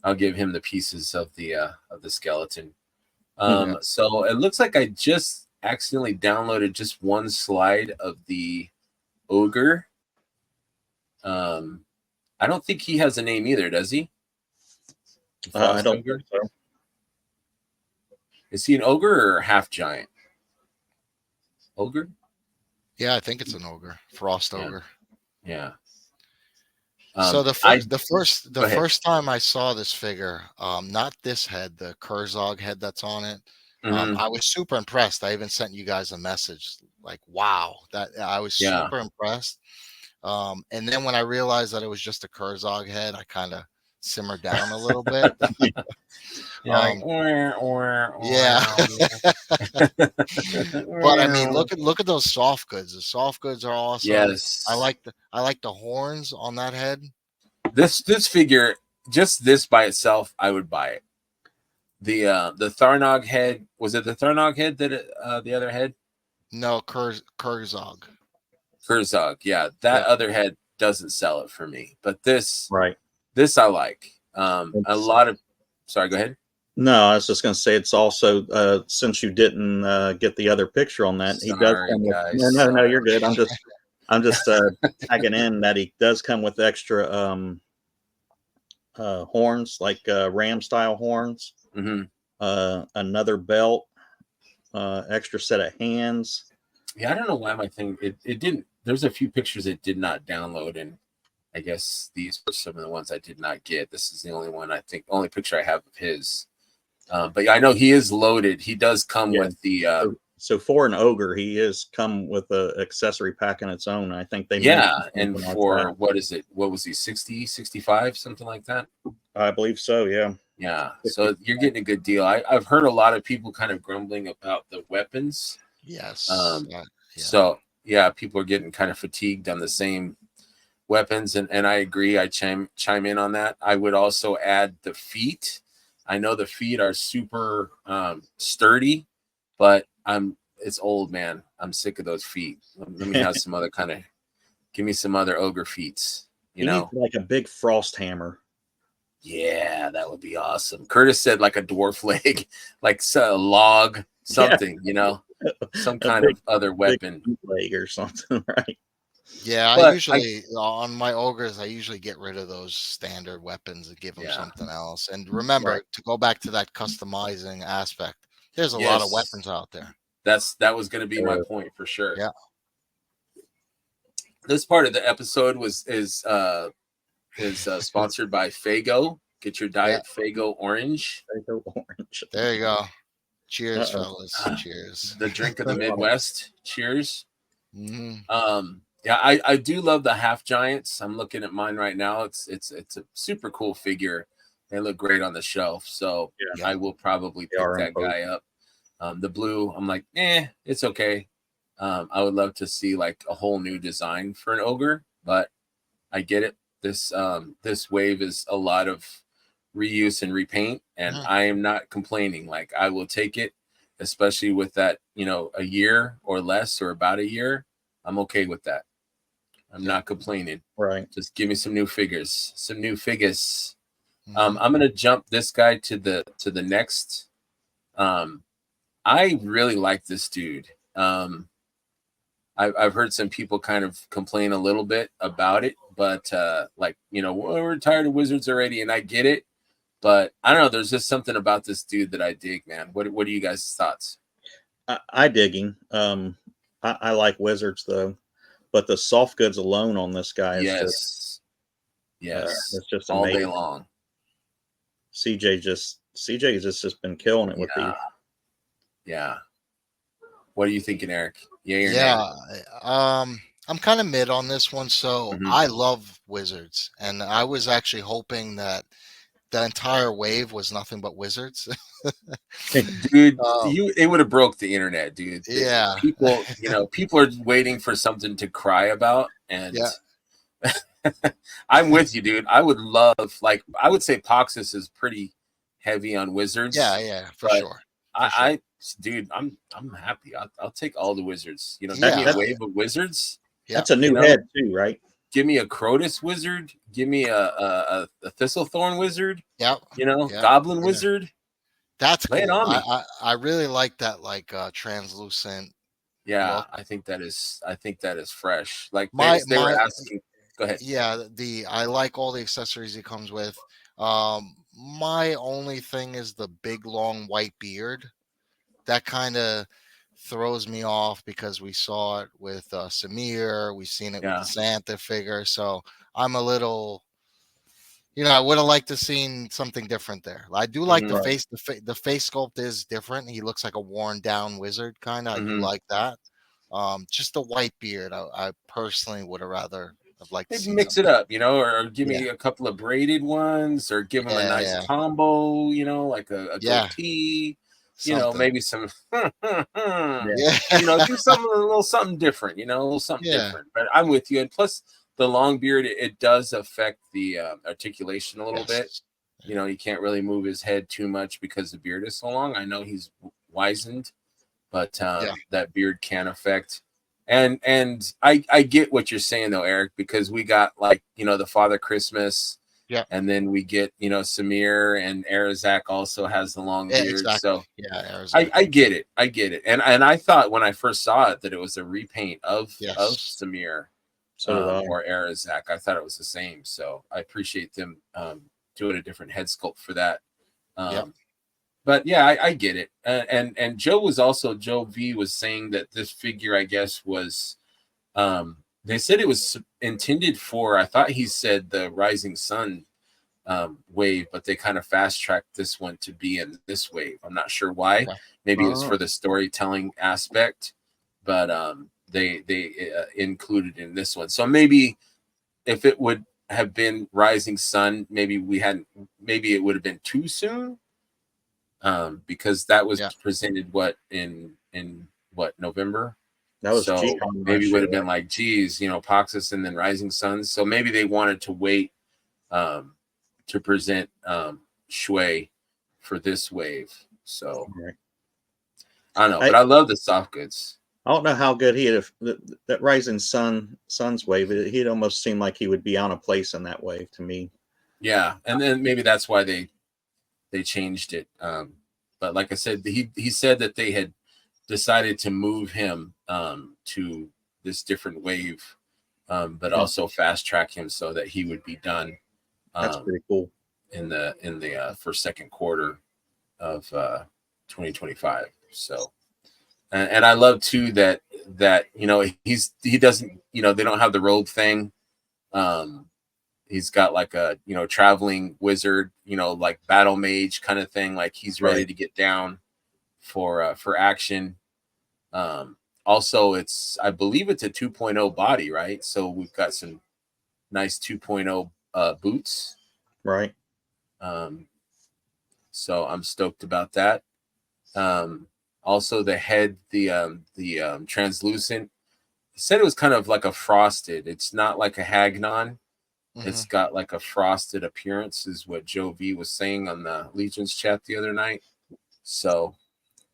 I'll give him the pieces of the skeleton. Yeah. So it looks like I just accidentally downloaded just one slide of the ogre. I don't think he has a name either, does he? I don't Ogre? think so. Is he an ogre or half giant? Ogre? Yeah, I think it's an ogre, frost Yeah. ogre. Yeah. So the Go ahead. first time I saw this figure, not this head, the Kurzog head that's on it, Mhm. I was super impressed. I even sent you guys a message like, "Wow!" That I was Yeah. super impressed. And then when I realized that it was just a Kurzog head, I kind of simmered down a little bit. You're like, Yeah. But I mean, "Wah." look at those soft goods. The soft goods are awesome. Yes. I like the horns on that head. This figure, just this by itself, I would buy it. The Tharnog head, was it the Tharnog head that the other head? No, Kurzog. Kurzog, yeah. That Yeah. other head doesn't sell it for me. But this Right. I like. A It's- lot of sorry, go ahead. No, I was just going to say it's also since you didn't get the other picture on that, he does Sorry, come with. guys. No, you're good. I'm just tagging in that he does come with extra horns, like ram style horns. Mm-hmm. Another belt, extra set of hands. Yeah, I don't know why my thing it didn't. There's a few pictures it did not download, and I guess these were some of the ones I did not get. This is the only one, I think, only picture I have of his. But yeah, I know he is loaded. He does come with the So for an ogre, he is come with a accessory pack in its own. I think they and like for that. what is it? What was he, 60, 65, something like that? I believe so. Yeah. Yeah. So you're getting a good deal. I've heard a lot of people kind of grumbling about the weapons. Yes. Yeah. So yeah, people are getting kind of fatigued on the same weapons, and I agree. I chime in on that. I would also add the feet. I know the feet are super sturdy, but it's old, man. I'm sick of those feet. Let me have some other kind of, give me some other ogre feet. You know, needs like a big frost hammer. yeah, that would be awesome. Curtis said like a dwarf leg, like a log, something, you know, some kind of other weapon, leg or something, right? Yeah, But I usually on my ogres, I usually get rid of those standard weapons and give them something else. And remember to go back to that customizing aspect. There's a lot of weapons out there. That was going to be my point for sure. Yeah. This part of the episode is sponsored by Faygo. Get your Diet Faygo Orange. Faygo Orange. There you go. Cheers, fellas. Cheers. The drink of the Midwest. Cheers. Mm-hmm. Yeah, I do love the half giants. I'm looking at mine right now. It's a super cool figure. They look great on the shelf. So I will probably pick that guy up. The blue, I'm like, it's okay. I would love to see like a whole new design for an ogre, but I get it. This wave is a lot of reuse and repaint, and I am not complaining. Like, I will take it, especially with that, a year or less, or about a year. I'm okay with that. I'm not complaining. Right. Just give me some new figures. I'm gonna jump this guy to the next. I really like this dude. I've heard some people kind of complain a little bit about it, but we're tired of wizards already, and I get it. But I don't know. There's just something about this dude that I dig, man. What are you guys' thoughts? I dig him. I like wizards though, but the soft goods alone on this guy is it's just all amazing. Day long. CJ has just been killing it with these. Yeah. What are you thinking, Eric? I'm kind of mid on this one. So I love wizards, and I was actually hoping that the entire wave was nothing but wizards. Dude, it would have broke the internet, dude. Yeah. People are waiting for something to cry about, and I'm with you, dude. I would love, I would say Poxus is pretty heavy on wizards. Yeah, for sure. Dude, I'm happy. I'll take all the wizards. Give me a wave of wizards. Yeah. That's a new head too, right? Give me a Crotus wizard. Give me a Thistlethorn wizard. Goblin wizard. That's Lay it on me. I really like that, translucent. Yeah, look. I think that is fresh. Like they were asking. Go ahead. Yeah, I like all the accessories he comes with. My only thing is the big long white beard. That kind of throws me off because we saw it with Samir. We've seen it with the Santa figure. So I'm a little, I would have liked to seen something different there. I do like the face. The face sculpt is different. He looks like a worn down wizard kind of. I do like that. Just the white beard. I personally would have rather I've liked to Maybe see mix some. it up, or give Yeah. me a couple of braided ones, or give them a Yeah, nice yeah, combo, like a yeah. goatee, Something. maybe some, Yeah. Yeah, do something a little something different, a little something yeah. different. But I'm with you. And plus, the long beard, it does affect the articulation a little bit. Yes. He can't really move his head too much because the beard is so long. I know he's wizened, but Yeah. that beard can affect. And I get what you're saying though, Eric, because we got like the Father Christmas, Yeah. and then we get Samir, and Arazak also has the long Yeah, beard. exactly. So Yeah, I get it, and I thought when I first saw it that it was a repaint of yes. Samir, So did I. or Arazak. I thought it was the same, so I appreciate them doing a different head sculpt for that. Yep. But yeah, I get it. And Joe V was saying that this figure, I guess, was they said it was intended for, I thought he said the Rising Sun wave, but they kind of fast tracked this one to be in this wave. I'm not sure why. Okay. Maybe it's for the storytelling aspect, but they included in this one. So maybe if it would have been Rising Sun, maybe it would have been too soon. Because that was Yeah. presented in November. That was so G-Con maybe last would year, have been like, geez, Poxus and then Rising Suns. So maybe they wanted to wait to present Shui for this wave. So right? I don't know, but I love the soft goods. I don't know how good he'd have that Rising Sun's wave. He'd almost seem like he would be out of place in that wave to me. Yeah, and then maybe that's why they changed it. But like I said, he said that they had decided to move him to this different wave, but also fast track him so that he would be done. That's pretty cool. In the first second quarter of 2025. So, and I love too that he doesn't, they don't have the robe thing. He's got like a traveling wizard, like battle mage kind of thing, like he's ready to get down for action. Also, I believe it's a 2.0 body, right? So we've got some nice 2.0 boots, right? So I'm stoked about that. Also, the head, the translucent. He said it was kind of like a frosted. It's not like a Hagnon. Mm-hmm. It's got like a frosted appearance, is what Joe V was saying on the Legion's chat the other night. So,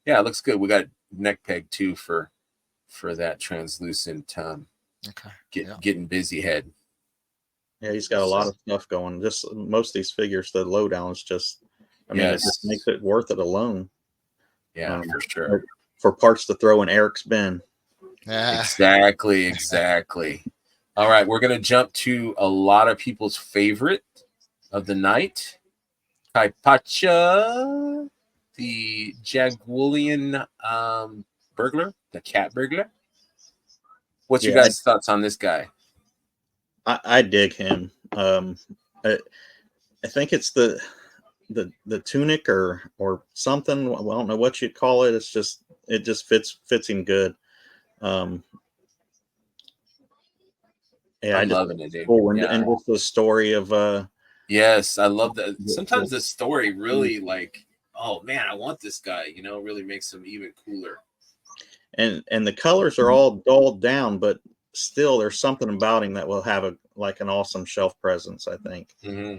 yeah, it looks good. We got neck peg too for that translucent. Getting busy head. Yeah, he's got a lot of stuff going. Just most of these figures, the lowdowns just, I mean, it just makes it worth it alone. Yeah, for sure. For parts to throw in Eric's bin. Exactly. All right, we're gonna jump to a lot of people's favorite of the night, Kaipacha, the Jagulian burglar, the cat burglar. What's your guys' thoughts on this guy? I dig him. I think it's the tunic or something. I don't know what you'd call it. It just fits him good. I'm loving it, dude. Cool. And just the story of yes, I love that. Sometimes the story really like, oh man, I want this guy, really makes him even cooler. And the colors are all dulled down, but still there's something about him that will have an awesome shelf presence, I think. Mm-hmm.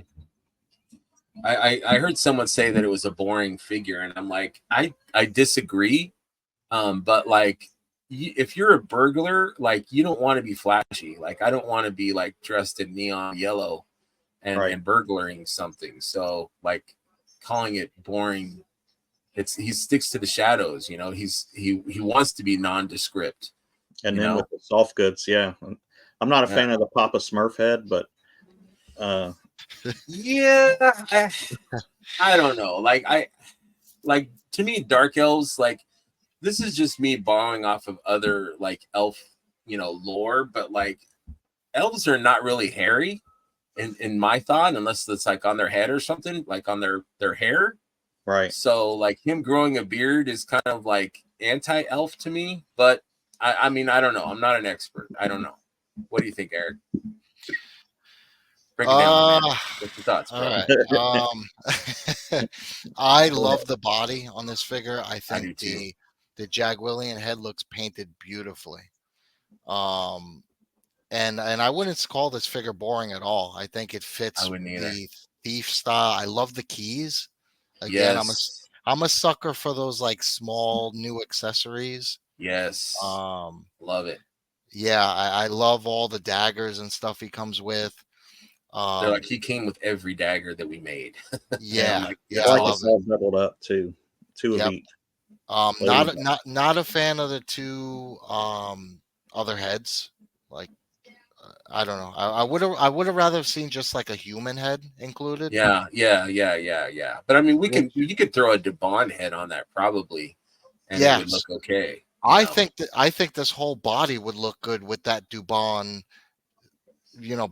I heard someone say that it was a boring figure, and I'm like, I disagree. But like, if you're a burglar, like you don't want to be flashy. Like I don't want to be like dressed in neon yellow and burglaring something. So like calling it boring, he sticks to the shadows. He wants to be nondescript. And then with the soft goods, yeah. I'm not a fan of the Papa Smurf head, but yeah, I don't know. Like to me, dark elves, like this is just me borrowing off of other like elf, lore, but like elves are not really hairy in my thought, unless it's like on their head or something, like on their hair. Right. So like him growing a beard is kind of like anti-elf to me, but I mean, I don't know. I'm not an expert. I don't know. What do you think, Eric? Break it down, man. Uh, What's your thoughts, all bro? right. I love the body on this figure. I I think do too. the Jaguilian head looks painted beautifully. And I wouldn't call this figure boring at all. I think it I fits wouldn't either. the thief style. I love the keys. Again, Yes. I'm a sucker for those like small new accessories. Yes. Um, Love it. yeah, I love all the daggers and stuff he comes with. They're like, he came with every dagger that we made. And I'm Yeah, like, yeah, that's I I like love it's awesome. it. all doubled up too. Two of Yep. each. Not not a fan of the two other heads. Like I don't know. I would have rather seen just like a human head included. Yeah. But I mean, you could throw a Dubon head on that probably, and it would Yes. look okay. I think this whole body would look good with that Dubon,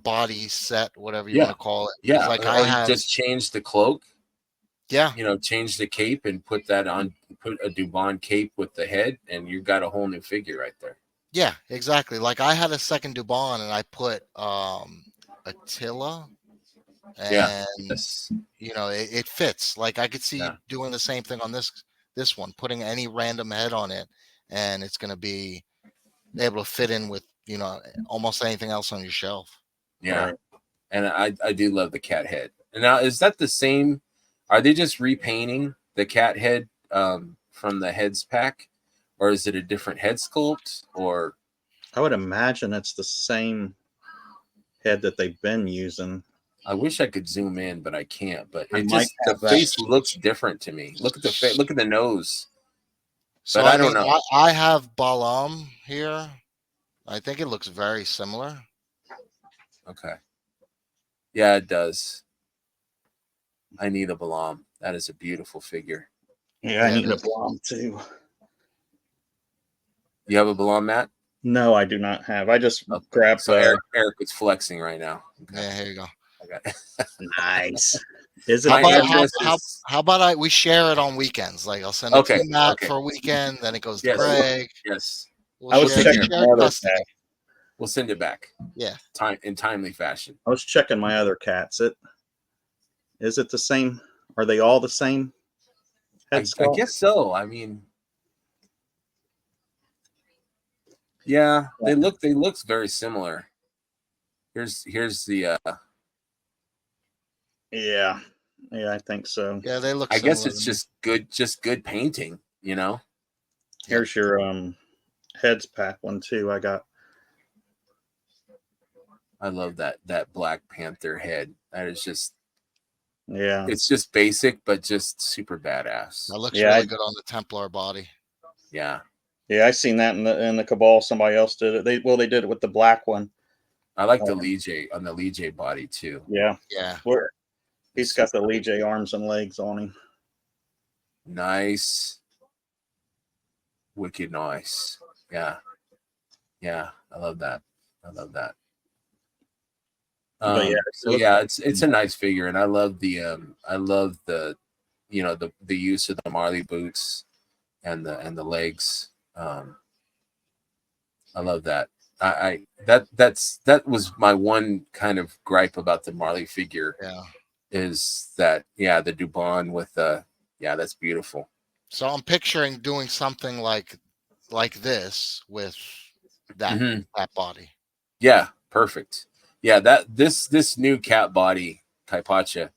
body set, whatever you want Yeah. to call it. Because Yeah. like I Or you have, just change the cloak, yeah, change the cape and put that on, put a Dubon cape with the head, and you've got a whole new figure right there. yeah, exactly. Like I had a second Dubon and I put Attila, Yeah. and Yes. it fits. Like I could see Yeah. doing the same thing on this one, putting any random head on it, and it's gonna be able to fit in with almost anything else on your shelf. Yeah. Right. And I do love the cat head. And now, is that the same? Are they just repainting the cat head from the heads pack, or is it a different head sculpt? Or I would imagine it's the same head that they've been using. I wish I could zoom in, but I can't. But I it might just, the have that. face looks different to me. Look at the face. Look at the nose. So But I don't know. I have Balam here. I think it looks very similar. Okay. Yeah, it does. I need a Balam. That is a beautiful figure. Yeah, I Yeah, need a this- Blom too. You have a Balam, Matt? No, I do not have. I just Oh, grabbed So Eric is flexing right now. Okay. Yeah, here you go. Okay. nice. Is it How My about address how, is how about we share it on weekends? Like I'll send it okay. to Matt Okay. for a weekend, then it goes to Yes. Greg. Yes. We'll I was share, checking share my other custody. cat. We'll send it back. Yeah. In timely fashion. I was checking my other cats. Is it the same? Are they all the same? I guess so. I mean, yeah, they look very similar. Here's the Yeah, I think so. Yeah, they look I similar guess it's to me. just good painting, Here's your heads pack one too. I got. I love that Black Panther head. That is just, Yeah, it's just basic but just super badass. That looks Yeah, really good on the Templar body. Yeah. I seen that in the Cabal. Somebody else did it. They did it with the black one. I like the Lee on the Lee J body too. Yeah, Yeah. where he's got the Lee J arms and legs on him. Nice. Wicked nice. Yeah. Yeah. I love that. But yeah, So yeah, it's a nice figure, and I love the the use of the Marley boots and the legs. I love that. That was my one kind of gripe about the Marley figure. Yeah. Is that the Dubon with that's beautiful. So I'm picturing doing something like this with that that body. Yeah, perfect. Yeah, this new cat body, Kaipacha,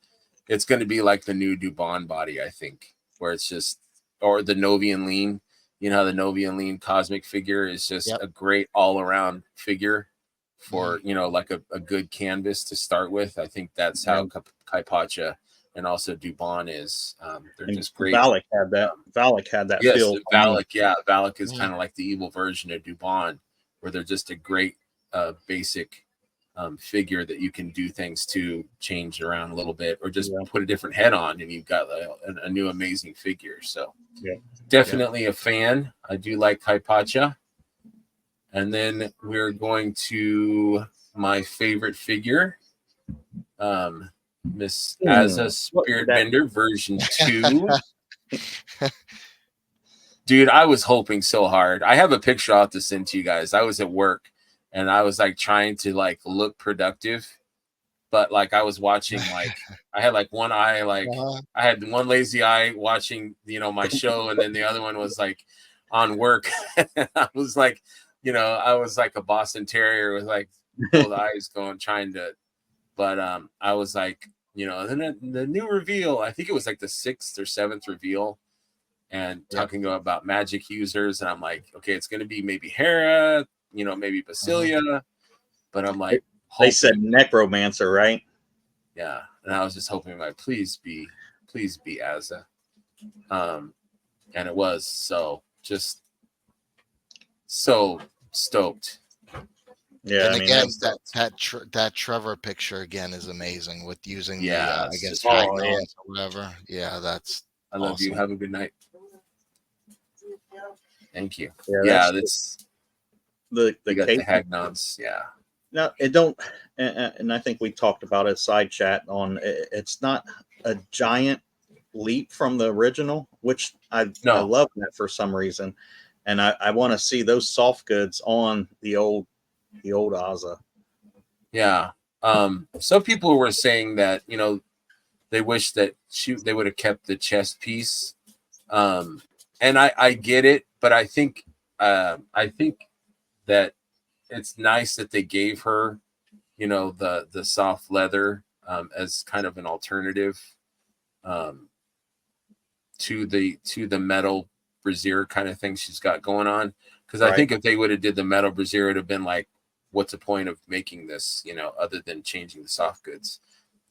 it's going to be like the new Dubon body, I think, where it's just, or the Novian Lean. You know how the Novian Lean cosmic figure is just a great all-around figure for, like a good canvas to start with. I think that's how Kaipacha and also Dubon is. They're just great. Valak had that. Valak had that Yes, feel. Valak. Yeah, Valak is kind of like the evil version of Dubon, where they're just a great basic figure that you can do things to change around a little bit, or just put a different head on, and you've got a new amazing figure. So definitely a fan. I do like Kaipacha. And then we're going to my favorite figure, Miss Azza Spirit Bender version 2. Dude, I was hoping so hard. I have a picture I'll have to send to you guys. I was at work and I was like trying to like look productive, but like I was watching, like I had like one eye, like Uh-huh. I had one lazy eye watching, my show, and then the other one was like on work. I was like, I was like a Boston Terrier with like both eyes going, trying to, but I was like, then the new reveal, I think it was like the 6th or 7th reveal, and talking about magic users, and I'm like, okay, it's gonna be maybe Hera, maybe Basilia, but I'm like, they said necromancer, right? Yeah, and I was just hoping, like, please be Azza, and it was, so just so stoked. Yeah, And I mean, again, that Trevor picture again is amazing with using the I it's guess just Hagnons or whatever. Yeah, that's I love awesome. you. Have a good night. Thank you. Yeah, that's the you got cape. the Hagnons. Yeah. No, it don't, and I think we talked about it side chat on. It's not a giant leap from the original, which I love that for some reason, and I want to see those soft goods on the old Azza. Yeah. Some people were saying that they wish that they would have kept the chest piece, and I get it, but I think that it's nice that they gave her the soft leather as kind of an alternative to the metal brassiere kind of thing she's got going on, because I think if they would have did the metal brassiere, it would have been like, what's the point of making this, other than changing the soft goods?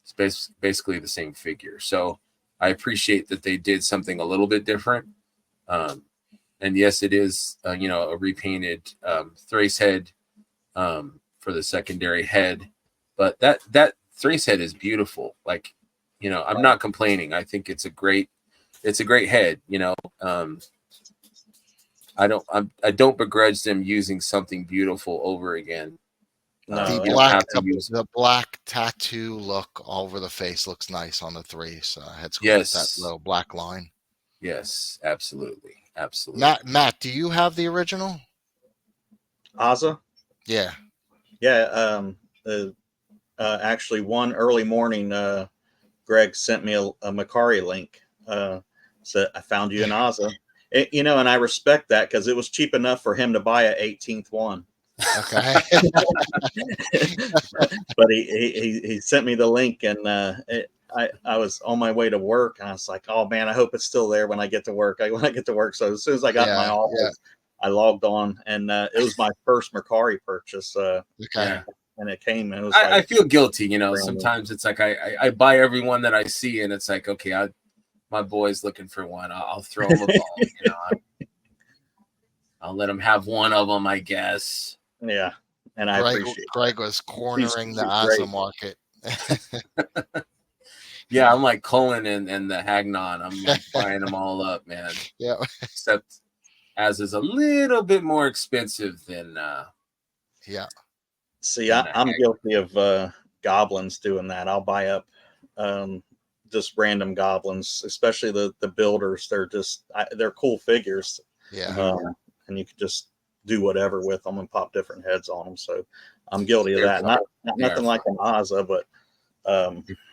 It's basically the same figure. So I appreciate that they did something a little bit different. And yes, it is a repainted Thrace head for the secondary head, but that Thrace head is beautiful. Like, I'm not complaining. I think it's a great head. I don't begrudge them using something beautiful over again. No, the black tattoo look all over the face looks nice on the Thrace. It's cool. Yes, that little black line. Yes, absolutely. Matt, do you have the original Azza? Yeah. Actually, one early morning, Greg sent me a Macari link. Said, I found you in Azza. And I respect that because it was cheap enough for him to buy an 18th one. Okay. But he sent me the link, and I was on my way to work, and I was like, oh man, I hope it's still there when I get to work. So as soon as I got in my office, I logged on, and it was my first Macari purchase. And it came, and it was I feel guilty, sometimes it's like I buy every one that I see, and it's like, okay, my boy's looking for one. I'll throw him a bone, I'll let him have one of them, I guess. Yeah, and I appreciate Greg was cornering the Azza market. Yeah, I'm like Cullen and the Hagnon. I'm like buying them all up, man. Yeah. Except Azza's a little bit more expensive than See, I'm guilty of goblins doing that. I'll buy up just random goblins, especially the builders. They're cool figures. Yeah. And you can just do whatever with them and pop different heads on them. So I'm guilty of that. Not nothing like an Azza, but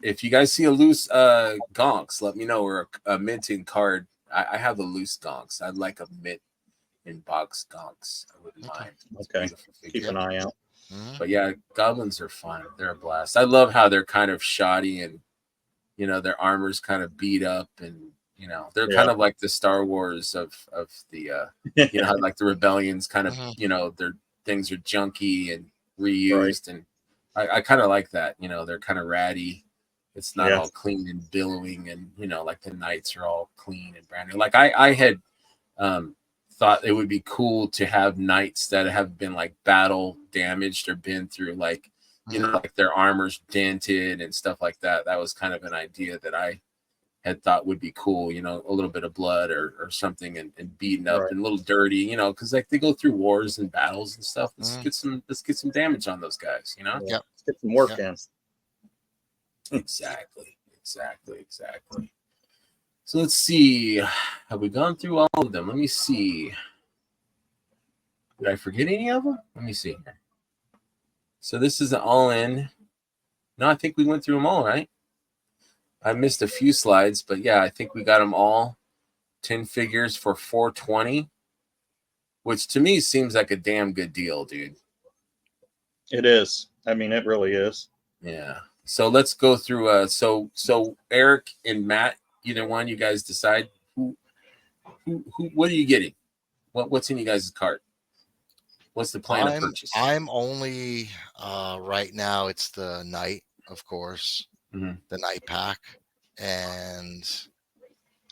if you guys see a loose gonks, let me know, or a minting card. I have the loose gonks. I'd like a mint in box gonks. I wouldn't mind. Okay, keep an eye out. But yeah, goblins are fun. They're a blast. I love how they're kind of shoddy, and their armor's kind of beat up, and they're kind of like the Star Wars of the how like the rebellion's kind of their things are junky and reused, and I kind of like that. They're kind of ratty. It's not all clean and billowing, and like the knights are all clean and brand new. Like I had thought it would be cool to have knights that have been like battle damaged or been through like like their armor's dented and stuff like that. That was kind of an idea that I had thought would be cool, a little bit of blood or something, and beaten up and a little dirty, because like they go through wars and battles and stuff. Let's get some damage on those guys, Let's get some work in. Exactly. So let's see. Have we gone through all of them? Let me see. Did I forget any of them? Let me see. So this is an all-in. No, I think we went through them all, right? I missed a few slides, but yeah, I think we got them all. 10 figures for $420, which to me seems like a damn good deal, dude. It is. I mean, it really is. Yeah. So let's go through. So Eric and Matt, either one, you guys decide who, what are you getting? What's in you guys' cart? What's the plan of purchase? I'm only right now. It's the night, of course, the night pack, and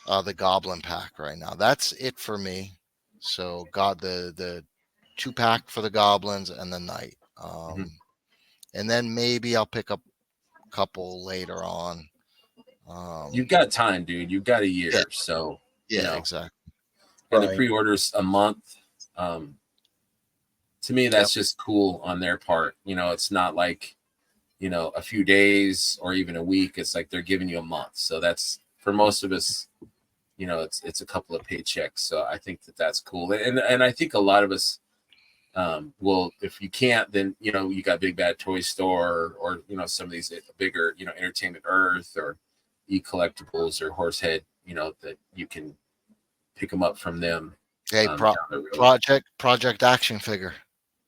the goblin pack right now. That's it for me. So got the 2-pack for the goblins and the night. And then maybe I'll pick up a couple later on. You've got time, dude. You've got a year. Yeah. So Yeah, you know, exactly. And the pre-orders a month. To me, that's just cool on their part. You know, it's not like, you know, a few days or even a week. It's like they're giving you a month. So that's, for most of us, you know, it's a couple of paychecks. So I think that's cool. And I think a lot of us will, if you can't, then, you know, you got Big Bad Toy Store or you know, some of these bigger, you know, Entertainment Earth or E-Collectibles or Horsehead, you know, that you can pick them up from them. Hey, Project Action Figure.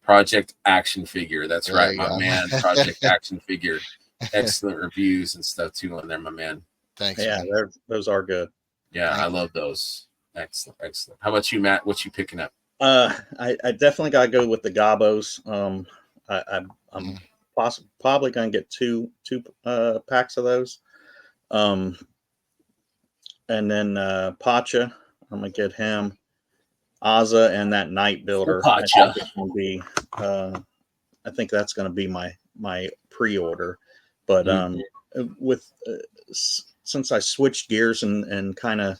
Project Action Figure. That's there right, my man. Project Action Figure. Excellent reviews and stuff too on there, my man. Thanks. Yeah, those are good. Yeah, I love those. Excellent. How about you, Matt? What you picking up? I definitely gotta go with the Gobos. I'm probably gonna get two packs of those. And then Pacha, I'm gonna get him. Aza and that Night Builder. I think it's gonna be. I think that's gonna be my pre-order. But with since I switched gears and kind of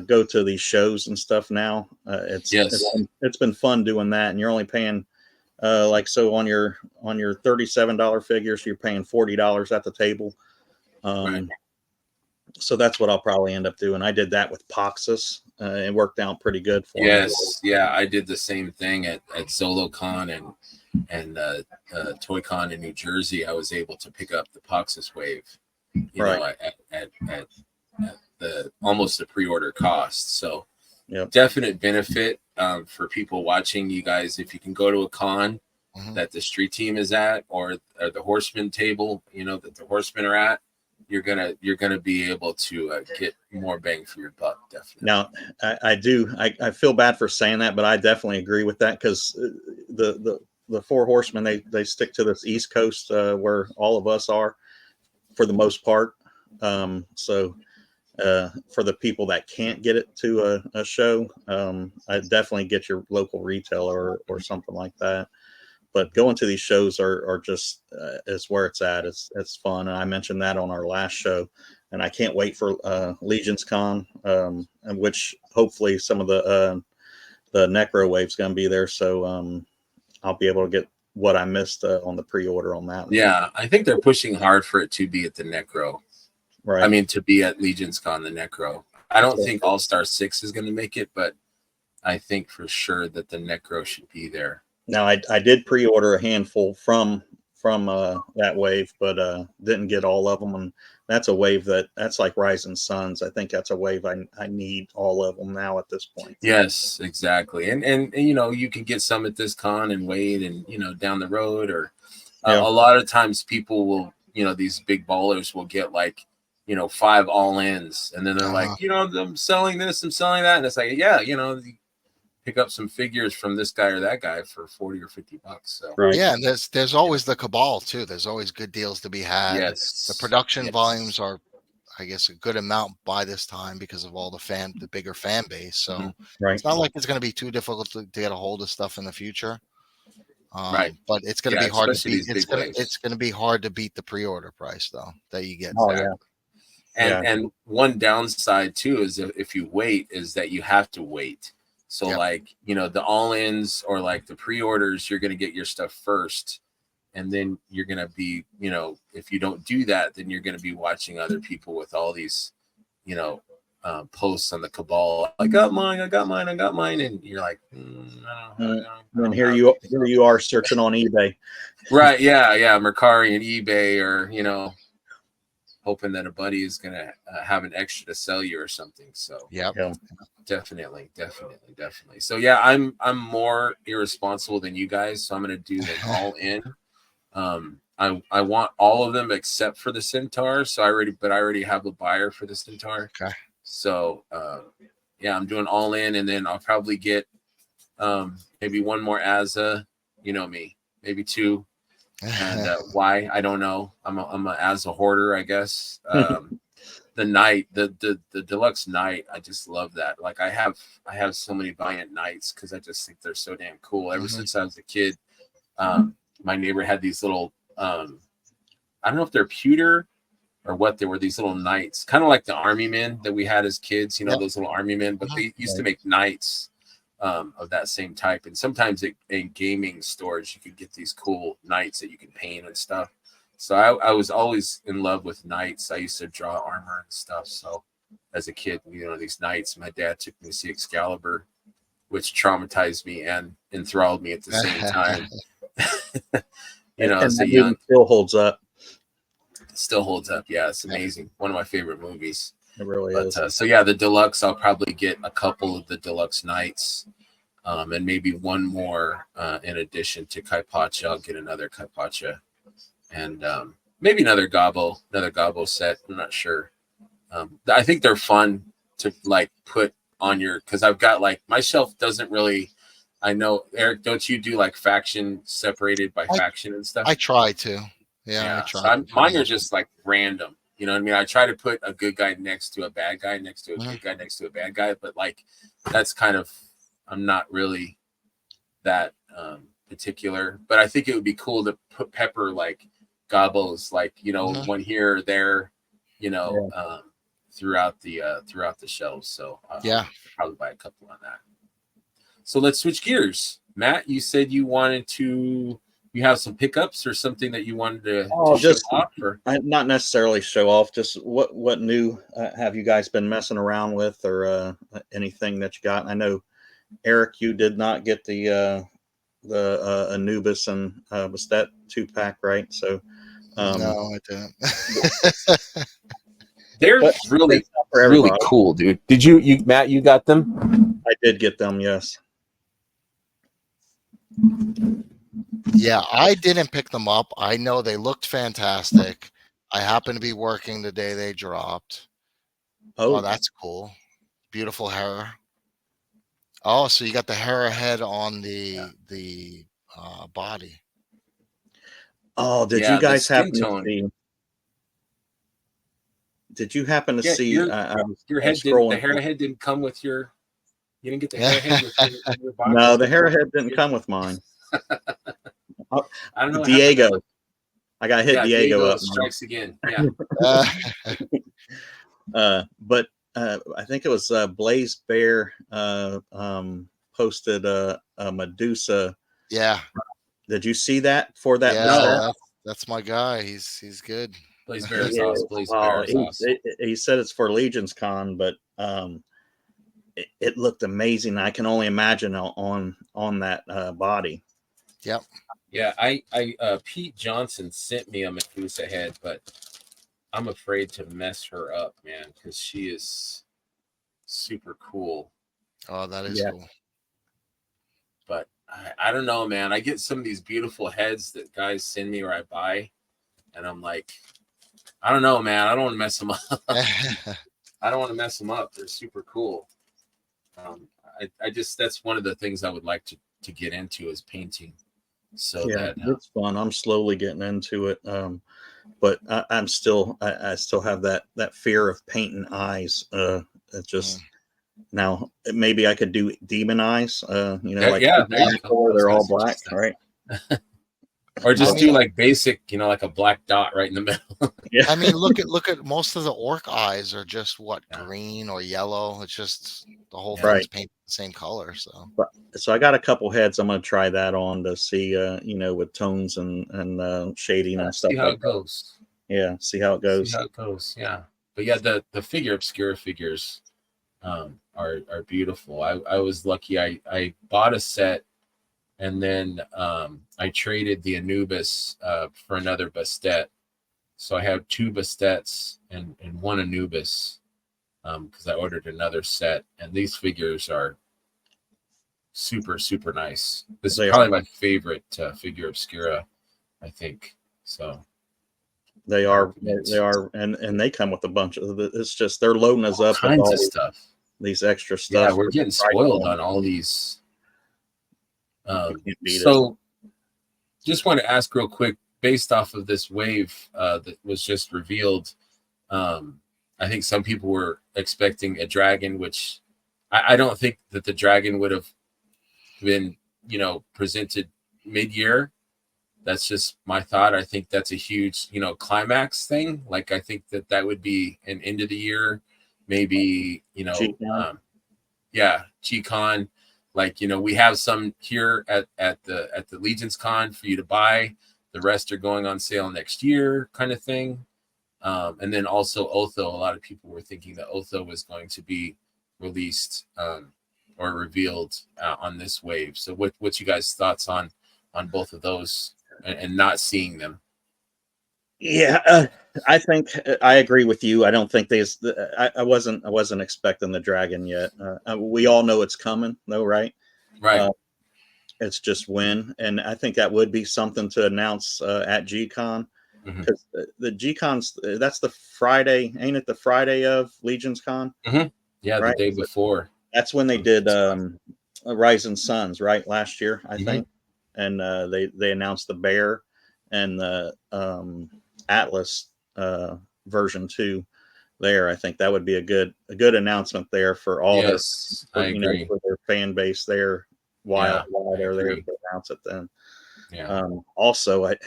go to these shows and stuff now, it's been fun doing that. And you're only paying like so on your $37 figures, you're paying $40 at the table. Right. So that's what I'll probably end up doing. I did that with Poxus. It worked out pretty good for me. Yes, yeah, I did the same thing at ZoloCon and ToyCon in New Jersey. I was able to pick up the Poxus Wave, you know, at the almost the pre-order cost. So definite benefit for people watching. You guys, if you can go to a con that the street team is at or the horseman table, you know, that the horsemen are at, you're gonna be able to get more bang for your buck. Definitely. Now, I feel bad for saying that, but I definitely agree with that because the four horsemen they stick to this East Coast where all of us are for the most part. So for the people that can't get it to a show, I definitely get your local retailer or something like that. But going to these shows are just is where it's at. It's fun, and I mentioned that on our last show, and I can't wait for Legion's Con, and which hopefully some of the Necro Wave's going to be there, so I'll be able to get what I missed on the pre-order on that one. Yeah, I think they're pushing hard for it to be at the Necro. Right. I mean, to be at Legion's Con, the Necro. I don't think All Star 6 is going to make it, but I think for sure that the Necro should be there. Now, I did pre-order a handful from that wave, but didn't get all of them. And that's a wave that's like Rising Suns. I think that's a wave I need all of them now at this point. Yes, exactly. And you know, you can get some at this con and wait and, you know, down the road or a lot of times people will, you know, these big ballers will get like, you know, 5 all-ins and then they're like, you know, I'm selling this, I'm selling that. And it's like, yeah, you know, pick up some figures from this guy or that guy for $40 or $50. So yeah, and there's always the cabal too. There's always good deals to be had. Yes, the production volumes are, I guess, a good amount by this time because of all the bigger fan base. So it's not like it's going to be too difficult to get a hold of stuff in the future. But it's going to be hard to beat. It's going to be hard to beat the pre-order price though that you get. And one downside too is if you wait is that you have to wait. So like, you know, the all-ins or like the pre-orders, you're going to get your stuff first. And then you're going to be, you know, if you don't do that, then you're going to be watching other people with all these, you know, posts on the Cabal. I got mine, and you're like, I don't know. And here you are searching on eBay. Right? Yeah, Mercari and eBay, or hoping that a buddy is gonna have an extra to sell you or something. So Yep. Yeah. definitely. So yeah, I'm more irresponsible than you guys, so I'm gonna do them all in. I want all of them except for the Centaur. So I already have a buyer for the Centaur. Okay. So yeah, I'm doing all in, and then I'll probably get maybe one more Azza. You know me, maybe two. And why, I don't know. I'm a Azza hoarder, I guess. The Knight, the deluxe Knight, I just love that. Like I have so many Valiant Knights because I just think they're so damn cool. Ever since I was a kid, my neighbor had these little I don't know if they're pewter or what they were, these little knights, kind of like the army men that we had as kids, those little army men, but they used to make knights of that same type. And sometimes in gaming stores, you could get these cool knights that you can paint and stuff. So I was always in love with knights. I used to draw armor and stuff. So as a kid, these knights, my dad took me to see Excalibur, which traumatized me and enthralled me at the same time. And as a that young, movie still holds up. still holds up. Yeah, it's amazing. One of my favorite movies. It really But is. so yeah, the deluxe, I'll probably get a couple of the deluxe Knights, and maybe one more in addition to Kaipacha. I'll get another Kaipacha, and maybe another Gobbo set. I'm not sure. I think they're fun to like put on your, because I've got like, my shelf doesn't really. I know, Eric, don't you do like faction separated by faction and stuff? I try to. Yeah, I try. So mine are just like random. You know what I mean? I try to put a good guy next to a bad guy, next to a good guy, next to a bad guy. But like, that's kind of, I'm not really that particular. But I think it would be cool to put pepper like Gobbos, like, one here or there, throughout the shelves. So I'll probably buy a couple on that. So let's switch gears. Matt, you said you have some pickups or something that you wanted to just show off? Or? Not necessarily show off. Just what new have you guys been messing around with, or anything that you got? I know, Eric, you did not get the Anubis, and was that 2-pack, right? So no, I didn't. They're really cool, dude. Did you Matt? You got them? I did get them. Yes. Yeah, I didn't pick them up. I know they looked fantastic. I happened to be working the day they dropped. Oh, that's cool. Beautiful hair. Oh, so you got the hair head on the body. Oh, did you guys happen to see? Did you happen to see your head? The hair head didn't come with your. You didn't get the hair head with your box? No, the hair head didn't come with mine. I don't know. Diego. I got hit Diego up. Strikes again. Yeah. But I think it was Blaze Bear posted a Medusa. Yeah. Did you see that for that? Yeah, that's my guy. He's good. Blaze Bear is awesome. Blaze Bear is awesome. He said it's for Legion's Con, but it looked amazing. I can only imagine on that body. Yep. Yeah, I Pete Johnson sent me a Medusa head, but I'm afraid to mess her up, man, because she is super cool. Oh, that is cool. But I don't know, man. I get some of these beautiful heads that guys send me or I buy, and I'm like, I don't know, man. I don't want to mess them up. I don't want to mess them up. They're super cool. I just, that's one of the things I would like to get into is painting. So yeah, it's fun. I'm slowly getting into it. But I still have that fear of painting eyes. It just now maybe I could do demon eyes. Like they're all black, right? Or just do like basic, like a black dot right in the middle. Yeah. I mean, look at most of the orc eyes are just green or yellow. It's just the whole thing's painted the same color. So I got a couple heads. I'm gonna try that on to see, with tones and shading and stuff. See how it goes. Yeah, see how it goes. Yeah, but yeah, the figure obscura figures are beautiful. I was lucky. I bought a set, and then I traded the Anubis for another Bastet. So I have 2 Bastets and 1 Anubis because I ordered another set. And these figures are super, super nice. This is They probably are. my favorite figure obscura, I think. So They I are. recommend They are, and they come with a bunch of. It's just they're loading us all up with kinds all of stuff. these extra Yeah, stuff. we're For the getting price spoiled point. on all these. You can't beat it. So just want to ask real quick, based off of this wave that was just revealed, I think some people were expecting a dragon, which I don't think that the dragon would have been, presented mid-year. That's just my thought. I think that's a huge, climax thing. Like, I think that would be an end of the year, maybe, G-Con. yeah, G-Con. Like, we have some here at the Legion's Con for you to buy. The rest are going on sale next year, kind of thing. And then also Otho. A lot of people were thinking that Otho was going to be released or revealed on this wave. So what's you guys' thoughts on both of those and not seeing them? Yeah, I think I agree with you. I don't think there's. I wasn't expecting the dragon yet. We all know it's coming, though, right? Right. It's just when, and I think that would be something to announce at G-Con, because the G-Con's that's the Friday, ain't it? The Friday of Legion's Con, Yeah, right? the day before. That's when they did Rising Suns, right? Last year, I think, and they announced the Bear and the Atlas version 2 there. I think that would be a good announcement there for all Yes, I agree. for their fan base there while they're there to announce it then. Yeah. Also, I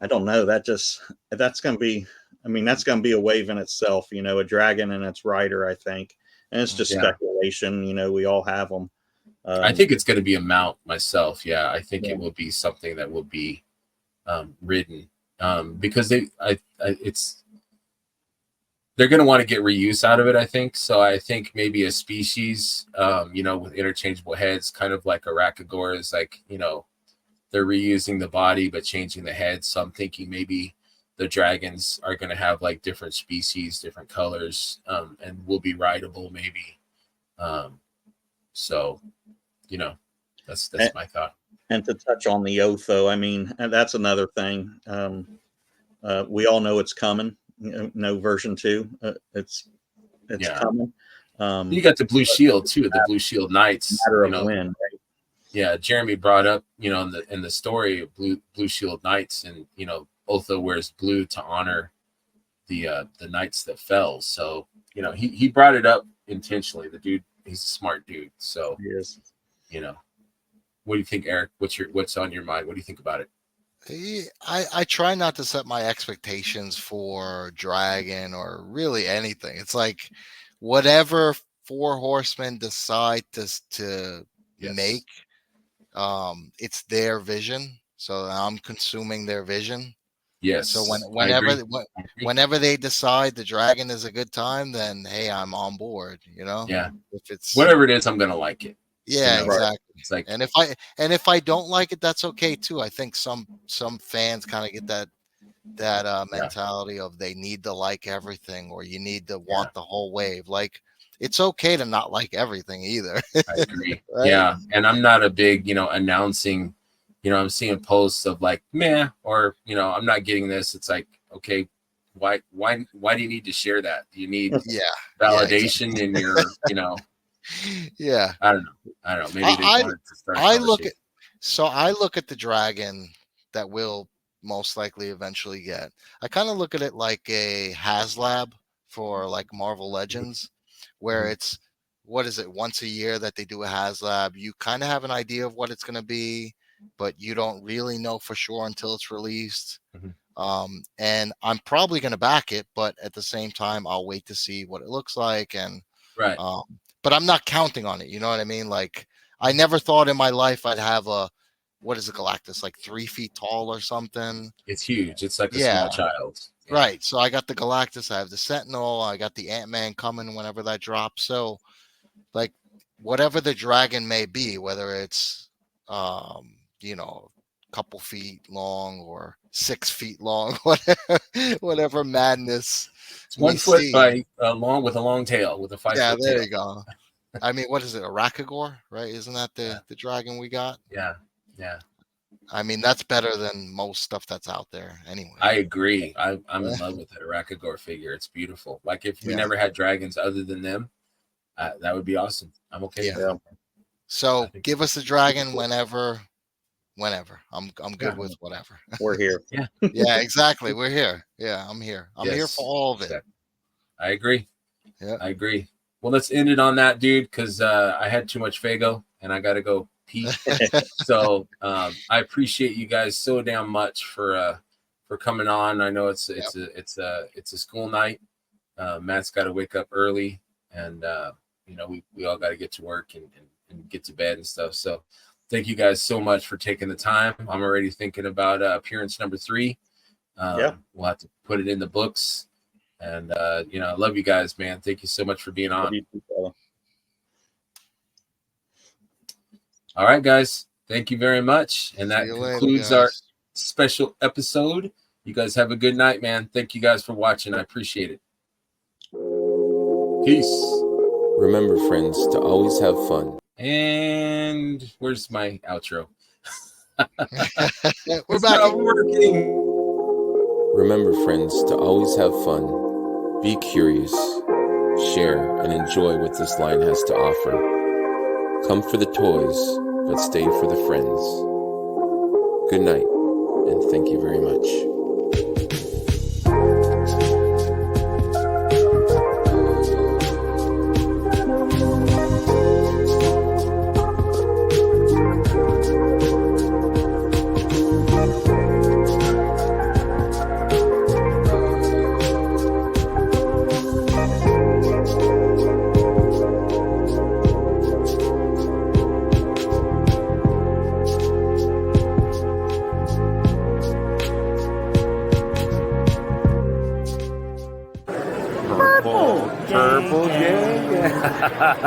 don't know, that's going to be, I mean, that's going to be a wave in itself, a dragon and its rider, I think. And it's just speculation, we all have them. I think it's going to be a mount myself. Yeah, I think it will be something that will be ridden because they're going to want to get reuse out of it, I think. So I think maybe a species, with interchangeable heads, kind of like a Rakagor is like, they're reusing the body but changing the head. So I'm thinking maybe the dragons are going to have like different species, different colors, and will be rideable maybe. So, that's my thought. And to touch on the Otho, I mean, that's another thing. We all know it's coming. No version 2. It's coming. You got the Blue Shield too. The Blue Shield Knights. Matter of when, right? Yeah, Jeremy brought up, in the story of Blue Shield Knights, and Otho wears blue to honor the knights that fell. So he brought it up intentionally. The dude, he's a smart dude. So he is. What do you think, Eric? What's on your mind? What do you think about it? I try not to set my expectations for Dragon or really anything. It's like whatever Four Horsemen decide to make, it's their vision. So I'm consuming their vision. Yes. So whenever they decide the Dragon is a good time, then hey, I'm on board. Yeah. If it's whatever it is, I'm gonna like it. Yeah, exactly. It's like, and if I don't like it, that's okay too. I think some fans kind of get that mentality of they need to like everything, or you need to want the whole wave. Like, it's okay to not like everything either. I agree. Right? Yeah, and I'm not a big announcing. I'm seeing posts of like meh, or I'm not getting this. It's like, okay, why do you need to share that? Do you need validation in your Yeah. I don't know. Maybe they wanted to start. I look at the Dragon that we'll most likely eventually get. I kind of look at it like a HasLab for like Marvel Legends, where it's, what is it, once a year that they do a HasLab. You kind of have an idea of what it's going to be, but you don't really know for sure until it's released. And I'm probably going to back it, but at the same time, I'll wait to see what it looks like. And right. But I'm not counting on it. You know what I mean? Like, I never thought in my life I'd have a what is a Galactus, like 3 feet tall or something? It's huge. It's like a Yeah. small child. Yeah. Right. So I got the Galactus, I have the Sentinel, I got the Ant-Man coming whenever that drops. So like whatever the dragon may be, whether it's you know, a couple feet long or 6 feet long, whatever madness It's we 1 foot see. by long with a long tail with a 5 Yeah, foot there tail. you go. I mean, what is it? A Rakagor, right? Isn't that the dragon we got? Yeah. Yeah. I mean, that's better than most stuff that's out there anyway. I agree. I'm in love with that Rakagor figure. It's beautiful. Like if we Yeah. never had dragons other than them, that would be awesome. I'm okay with Yeah. that. So I think give us a dragon whenever. I'm good Yeah. with whatever. We're here. Yeah, exactly. We're here. Yeah, I'm here. I'm here Yes, for all of it. exactly. I agree. Yeah. I agree. Well, let's end it on that, dude, because I had too much Fago and I got to go pee. So I appreciate you guys so damn much for coming on. I know it's a school night. Matt's got to wake up early, and you know we all got to get to work and get to bed and stuff. So thank you guys so much for taking the time. I'm already thinking about appearance number 3. We'll have to put it in the books. And you know, I love you guys, man. Thank you so much for being on. Love you too, fella. All right, guys. Thank you very much. And that See you later, concludes our guys. special episode. You guys have a good night, man. Thank you guys for watching. I appreciate it. Peace. Remember, friends, to always have fun. And where's my outro? We're It's back. not working. Remember, friends, to always have fun. Be curious, share, and enjoy what this line has to offer. Come for the toys, but stay for the friends. Good night, and thank you very much. Purple, yeah.